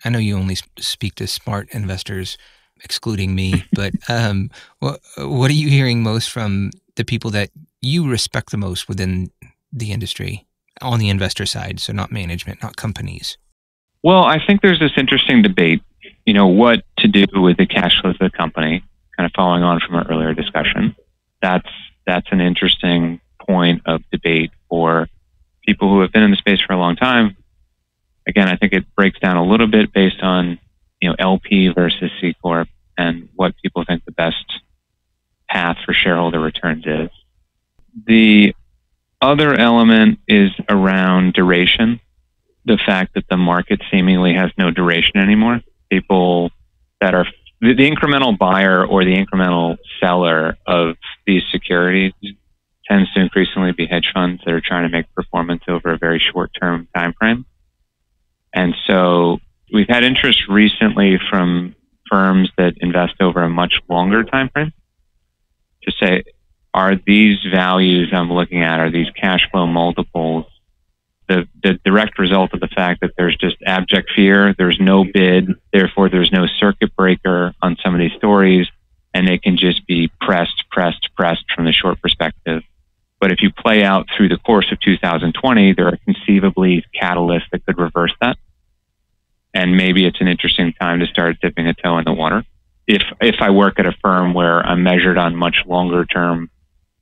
I know you only speak to smart investors, excluding me, but what are you hearing most from the people that you respect the most within the industry on the investor side? So not management, not companies. Well, I think there's this interesting debate, what to do with the cash flows of the company, kind of following on from our earlier discussion, that's an interesting point of debate for people who have been in the space for a long time. Again, I think it breaks down a little bit based on, LP versus C Corp and what people think the best path for shareholder returns is. The other element is around duration. The fact that the market seemingly has no duration anymore. People that are the incremental buyer or the incremental seller of these securities tends to increasingly be hedge funds that are trying to make performance over a very short-term time frame. And so we've had interest recently from firms that invest over a much longer time frame to say, are these values I'm looking at, are these cash flow multiples the direct result of the fact that there's just abject fear, there's no bid, therefore there's no circuit breaker on some of these stories, and they can just be pressed from the short perspective. But if you play out through the course of 2020, there are conceivably catalysts that could reverse that. And maybe it's an interesting time to start dipping a toe in the water. If I work at a firm where I'm measured on much longer term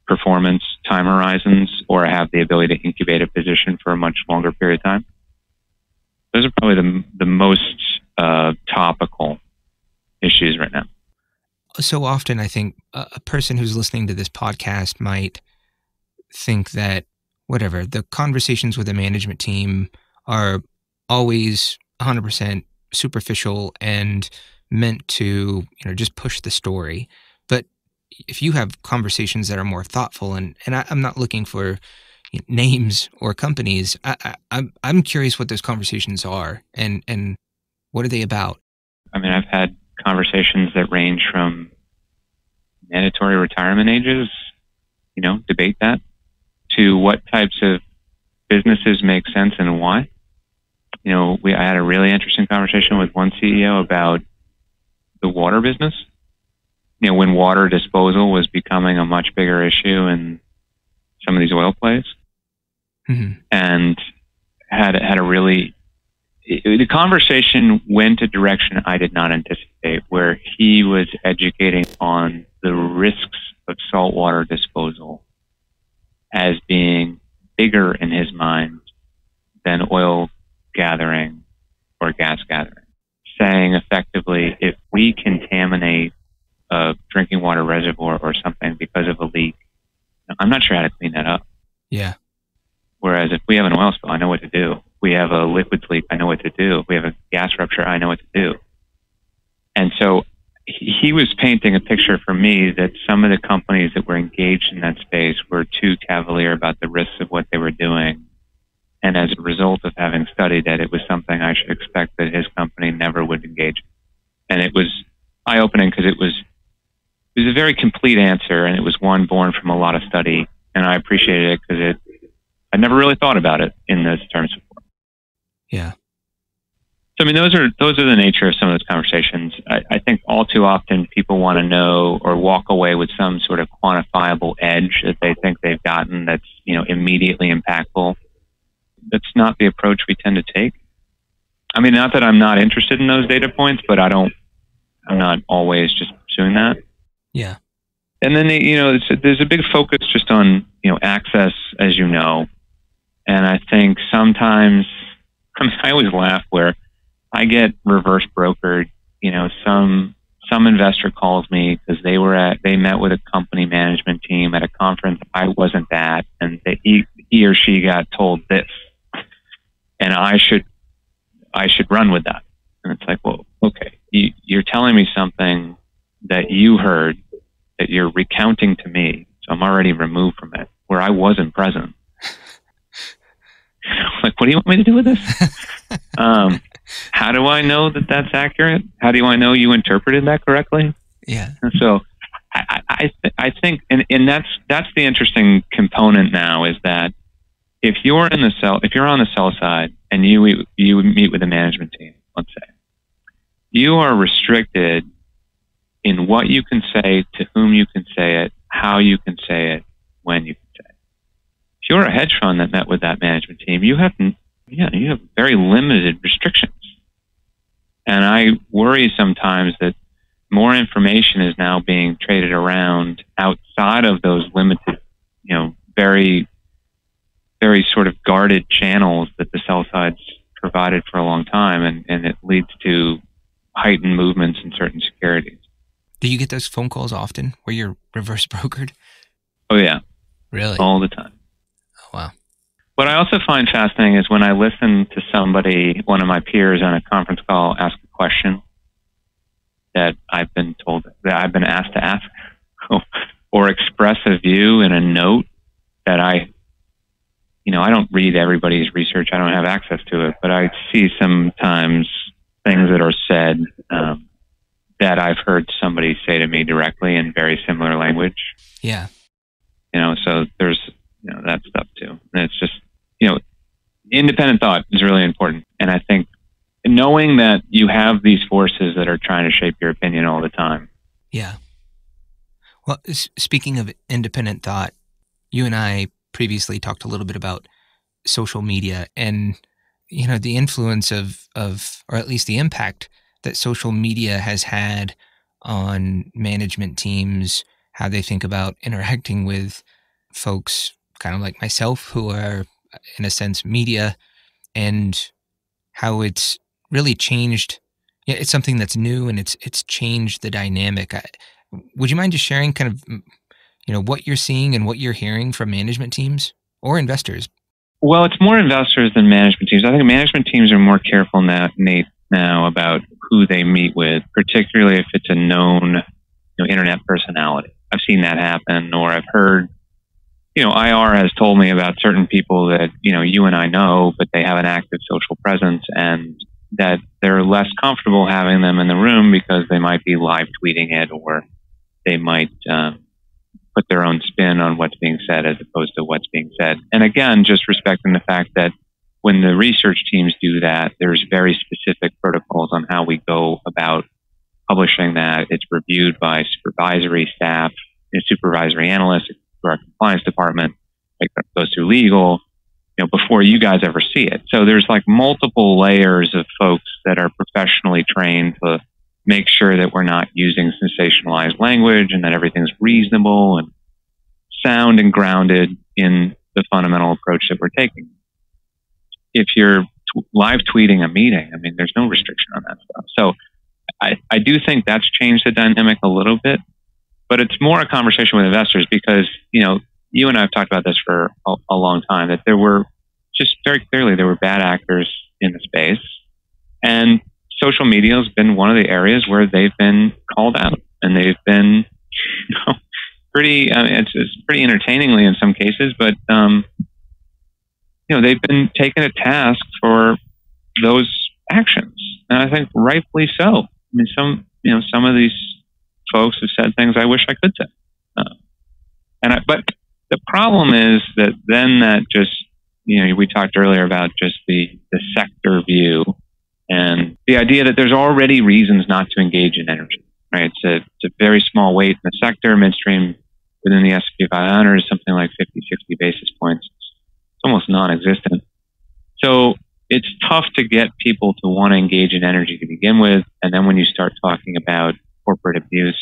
performance time horizons, or I have the ability to incubate a position for a much longer period of time, those are probably the most topical issues right now. So often I think a person who's listening to this podcast might think that whatever, the conversations with the management team are always 100% superficial and meant to, just push the story. But if you have conversations that are more thoughtful, and I'm not looking for names or companies, I'm curious what those conversations are and what are they about? I mean, I've had conversations that range from mandatory retirement ages, debate that, to what types of businesses make sense and why. I had a really interesting conversation with one CEO about the water business. When water disposal was becoming a much bigger issue in some of these oil plays, and had a really, the conversation went a direction I did not anticipate, where he was educating on the risks of saltwater disposal as being bigger in his mind than oil gathering or gas gathering, saying effectively, if we contaminate a drinking water reservoir or something because of a leak, I'm not sure how to clean that up. Yeah. Whereas if we have an oil spill, I know what to do. If we have a liquids leak, I know what to do. If we have a gas rupture, I know what to do. And so he was painting a picture for me that some of the companies that were engaged in that space were too cavalier about the risks of what they were doing. And as a result of having studied it, it was something I should expect that his company never would engage in. And it was eye-opening because it was a very complete answer, and it was one born from a lot of study, and I appreciated it because I never really thought about it in those terms before. Yeah. So, I mean, those are the nature of some of those conversations. I think all too often people want to know or walk away with some sort of quantifiable edge that they think they've gotten that's, immediately impactful. That's not the approach we tend to take. I mean, not that I'm not interested in those data points, but I'm not always just pursuing that. Yeah. And then, there's a big focus just on, access, as you know. And I think sometimes, I always laugh where I get reverse brokered. Some investor calls me because they met with a company management team at a conference I wasn't at, and he or she got told this, and I should run with that. And it's like, well, okay, you're telling me something that you heard that you're recounting to me, so I'm already removed from it, where I wasn't present. Like, what do you want me to do with this? How do I know that that's accurate? How do I know you interpreted that correctly? Yeah. And so I think, and that's the interesting component now, is that if you're on the sell side and you meet with the management team, let's say, you are restricted in what you can say, to whom you can say it, how you can say it, when you can say it. If you're a hedge fund that met with that management team, you have very limited restrictions. And I worry sometimes that more information is now being traded around outside of those limited, very, very sort of guarded channels that the sell side's provided for a long time, and it leads to heightened movements in certain securities. Do you get those phone calls often where you're reverse brokered? Oh, yeah. Really? All the time. Oh, wow. What I also find fascinating is when I listen to somebody, one of my peers on a conference call, ask a question that I've been asked to ask, or express a view in a note that I don't read everybody's research. I don't have access to it, but I see sometimes things that are said that I've heard somebody say to me directly in very similar language. Yeah. So there's, that stuff too. And it's just, independent thought is really important. And I think knowing that you have these forces that are trying to shape your opinion all the time. Yeah. Well, speaking of independent thought, you and I previously talked a little bit about social media and, the influence of, or at least the impact that social media has had on management teams, how they think about interacting with folks kind of like myself who are, in a sense, media, and how it's really changed. Yeah, it's something that's new and it's changed the dynamic. Would you mind just sharing kind of, what you're seeing and what you're hearing from management teams or investors? Well, it's more investors than management teams. I think management teams are more careful now about who they meet with, particularly if it's a known internet personality. I've seen that happen, or I've heard, IR has told me about certain people that, you and I know, but they have an active social presence, and that they're less comfortable having them in the room because they might be live tweeting it, or they might put their own spin on what's being said as opposed to what's being said. And again, just respecting the fact that when the research teams do that, there's very specific protocols on how we go about publishing that. It's reviewed by supervisory staff, supervisory analysts, through our compliance department, it goes through legal, before you guys ever see it. So there's like multiple layers of folks that are professionally trained to make sure that we're not using sensationalized language and that everything's reasonable and sound and grounded in the fundamental approach that we're taking. If you're live tweeting a meeting, there's no restriction on that stuff. So I do think that's changed the dynamic a little bit, but it's more a conversation with investors because, you and I have talked about this for a long time, that there were just very clearly, there were bad actors in the space, and social media has been one of the areas where they've been called out, and they've been, pretty, it's pretty entertainingly in some cases, but, they've been taken to task for those actions. And I think rightfully so. Some of these folks have said things I wish I could say. But the problem is that then that just, we talked earlier about just the sector view and the idea that there's already reasons not to engage in energy, right? It's a very small weight in the sector. Midstream within the S&P 500 is something like 50, 60 basis points. It's almost non-existent. So it's tough to get people to want to engage in energy to begin with. And then when you start talking about corporate abuse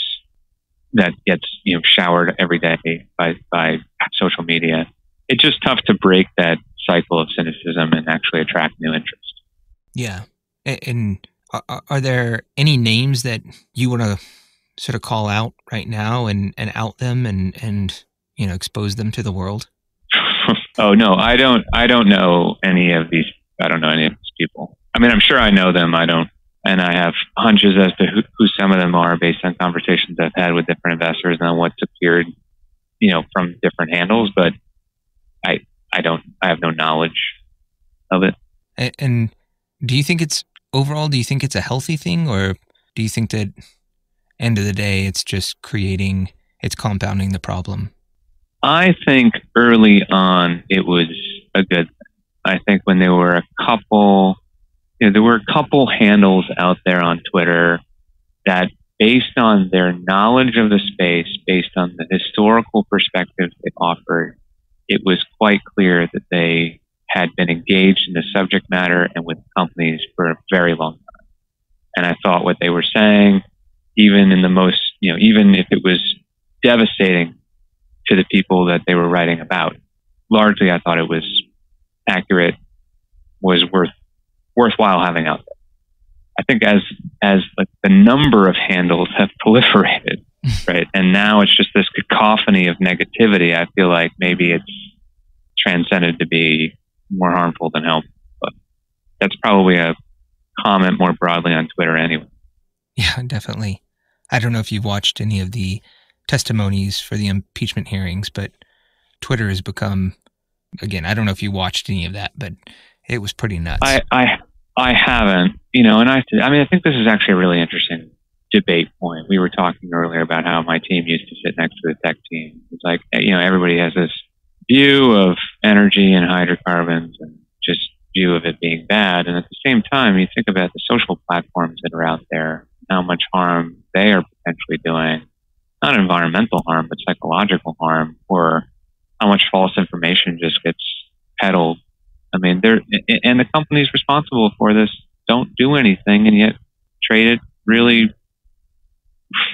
that gets, showered every day by social media, it's just tough to break that cycle of cynicism and actually attract new interest. Yeah. And are there any names that you want to sort of call out right now and out them and expose them to the world? Oh no, I don't know any of these. I don't know any of these people. I'm sure I know them. I don't, and I have hunches as to who some of them are based on conversations I've had with different investors and on what's appeared, from different handles. But I have no knowledge of it. And do you think it's a healthy thing, or do you think that end of the day it's just it's compounding the problem? I think early on it was a good thing. I think when there were a couple handles out there on Twitter that, based on their knowledge of the space, based on the historical perspectives they offered, it was quite clear that they had been engaged in the subject matter and with companies for a very long time. And I thought what they were saying even in the most, even if it was devastating to the people that they were writing about. Largely, I thought it was accurate, was worthwhile having out there. I think as like the number of handles have proliferated, right, and now it's just this cacophony of negativity. I feel like maybe it's transcended to be more harmful than helpful. But that's probably a comment more broadly on Twitter anyway. Yeah, definitely. I don't know if you've watched any of the testimonies for the impeachment hearings, but Twitter has become, again, I don't know if you watched any of that, but it was pretty nuts. I haven't, and I think this is actually a really interesting debate point. We were talking earlier about how my team used to sit next to the tech team. It's like, everybody has this view of energy and hydrocarbons and just view of it being bad. And at the same time, you think about the social platforms that are out there, how much harm they are potentially doing, not environmental harm, but psychological harm, or how much false information just gets peddled. I mean, and the companies responsible for this don't do anything and yet trade at really,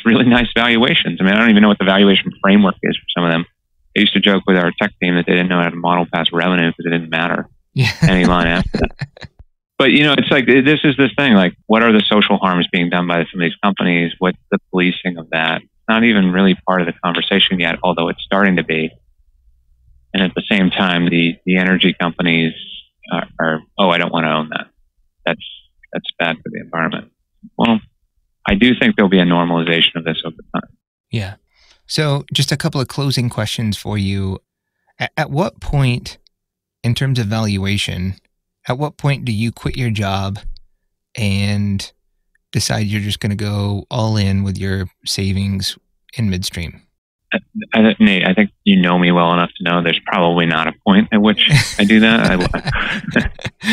really nice valuations. I mean, I don't even know what the valuation framework is for some of them. I used to joke with our tech team that they didn't know how to model past revenue because it didn't matter any line after that. But, it's like, this is this thing, like, what are the social harms being done by some of these companies? What's the policing of that? It's not even really part of the conversation yet, although it's starting to be. And at the same time, the energy companies are, I don't want to own that. That's bad for the environment. Well, I do think there'll be a normalization of this over time. Yeah. So just a couple of closing questions for you. At what point, in terms of valuation, at what point do you quit your job and decide you're just going to go all in with your savings in Midstream? Nate, I think you know me well enough to know there's probably not a point at which I do that.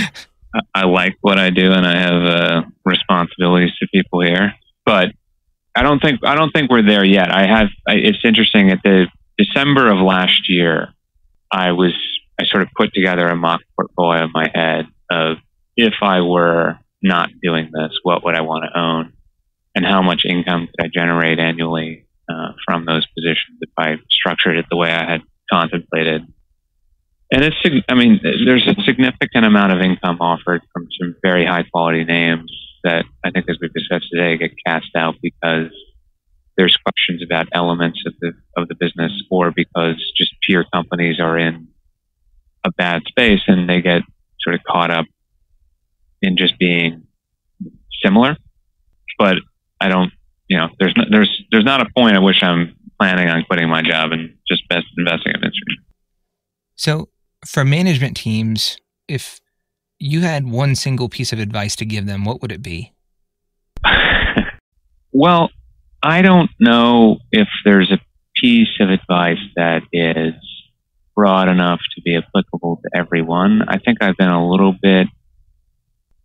I like what I do, and I have responsibilities to people here, but I don't think we're there yet. It's interesting. At the December of last year, I sort of put together a mock portfolio in my head of, if I were not doing this, what would I want to own, and how much income could I generate annually from those positions if I structured it the way I had contemplated. And there's a significant amount of income offered from some very high quality names that I think, as we've discussed today, get cast out because there's questions about elements of the business, or because just peer companies are in a bad space and they get sort of caught up in just being similar. But I don't, there's not a point at which I'm planning on quitting my job and just investing in Midstream. So for management teams, if you had one single piece of advice to give them, what would it be? Well, I don't know if there's a piece of advice that is broad enough to be applicable to everyone. I think I've been a little bit,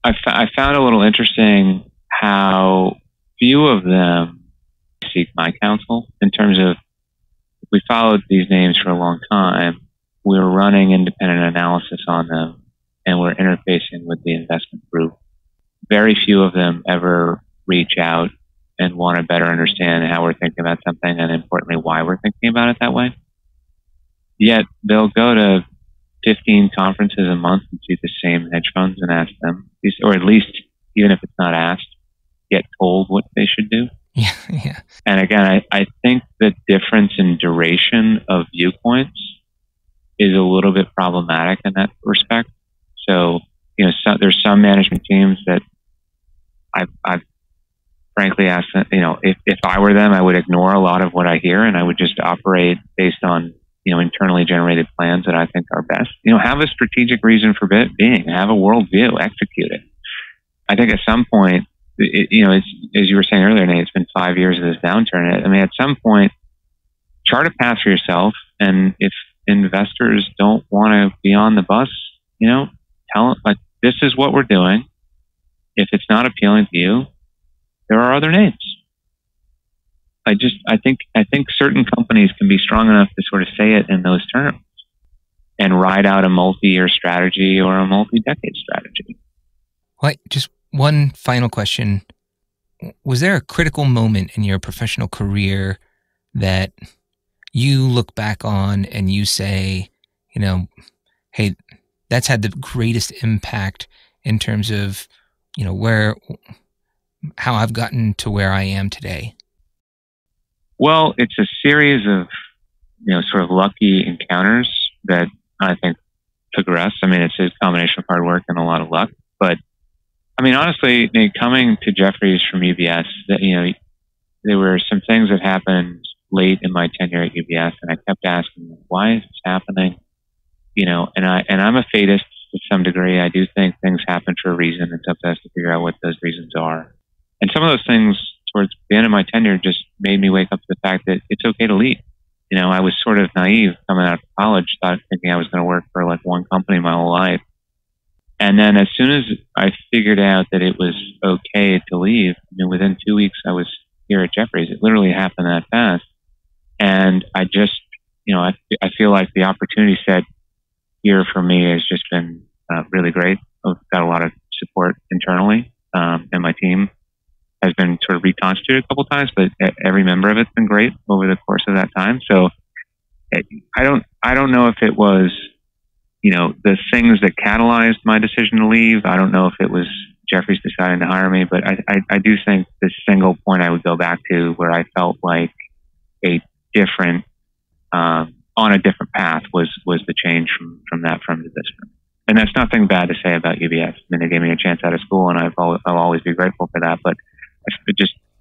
I found a little interesting how few of them seek my counsel, in terms of, if we followed these names for a long time, we were running independent analysis on them, and we're interfacing with the investment group. Very few of them ever reach out and want to better understand how we're thinking about something, and importantly, why we're thinking about it that way. Yet they'll go to 15 conferences a month and see the same hedge funds and ask them, or at least, even if it's not asked, get told what they should do. Yeah. And again, I think the difference in duration of viewpoints is a little bit problematic in that respect. So, there's some management teams that I've frankly asked them, if I were them, I would ignore a lot of what I hear, and I would just operate based on, internally generated plans that I think are best. Have a strategic reason for being, have a worldview, execute it. I think at some point, it's, as you were saying earlier, Nate, it's been 5 years of this downturn. I mean, at some point, chart a path for yourself, and if investors don't want to be on the bus, tell them, like, this is what we're doing. If it's not appealing to you, there are other names. I think certain companies can be strong enough to sort of say it in those terms and ride out a multi-year strategy or a multi-decade strategy. Just one final question. was there a critical moment in your professional career that you look back on and you say, hey, that's had the greatest impact in terms of, how I've gotten to where I am today? Well, it's a series of, sort of lucky encounters that I think progress. I mean, it's a combination of hard work and a lot of luck. But I mean, honestly, coming to Jefferies from UBS, there were some things that happened late in my tenure at UBS, and I kept asking, why is this happening? And I'm a fatist to some degree. I do think things happen for a reason, and sometimes to figure out what those reasons are. And some of those things towards the end of my tenure just made me wake up to the fact that it's okay to leave. I was sort of naive coming out of college, thinking I was going to work for like one company my whole life. And then as soon as I figured out that it was okay to leave, within 2 weeks I was here at Jefferies. It literally happened that fast. And I just, I feel like the opportunity set here for me has just been really great. I've got a lot of support internally, and my team has been sort of reconstituted a couple times, but every member of it's been great over the course of that time. So I don't know if it was, the things that catalyzed my decision to leave. I don't know if it was Jefferies deciding to hire me, but I do think the single point I would go back to where I felt like a different, on a different path was the change from that firm to this firm. And that's nothing bad to say about UBS. I mean, they gave me a chance out of school, and I'll always be grateful for that. But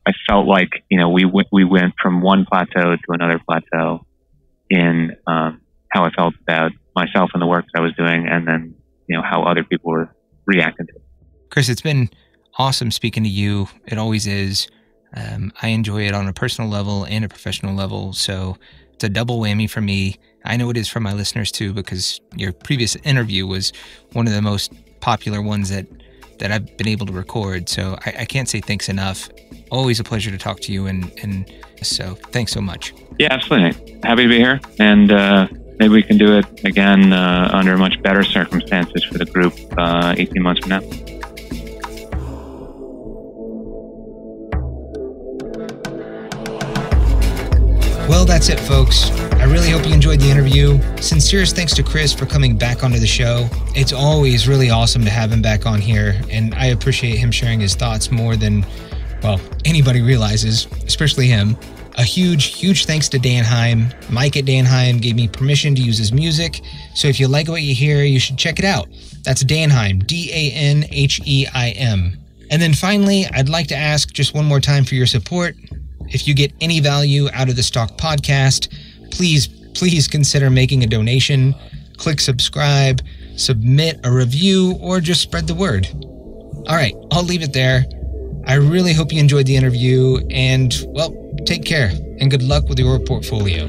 I felt like, we went from one plateau to another plateau in how I felt about myself and the work that I was doing, and then, how other people were reacting to it. Chris, it's been awesome speaking to you. It always is. I enjoy it on a personal level and a professional level. So it's a double whammy for me. I know it is for my listeners too, because your previous interview was one of the most popular ones that I've been able to record. So I can't say thanks enough. Always a pleasure to talk to you. And so thanks so much. Yeah, absolutely. Happy to be here. And maybe we can do it again under much better circumstances for the group 18 months from now. Well, that's it, folks. I really hope you enjoyed the interview. Sincerest thanks to Chris for coming back onto the show. It's always really awesome to have him back on here, and I appreciate him sharing his thoughts more than, anybody realizes, especially him. A huge thanks to Dan Heim. Mike at Dan Heim gave me permission to use his music, so if you like what you hear, you should check it out. That's Dan Heim, DanHeim. And then finally, I'd like to ask just one more time for your support. If you get any value out of the Stock Podcast, please consider making a donation. Click subscribe, submit a review, or just spread the word. All right, I'll leave it there. I really hope you enjoyed the interview, and, take care, and good luck with your portfolio.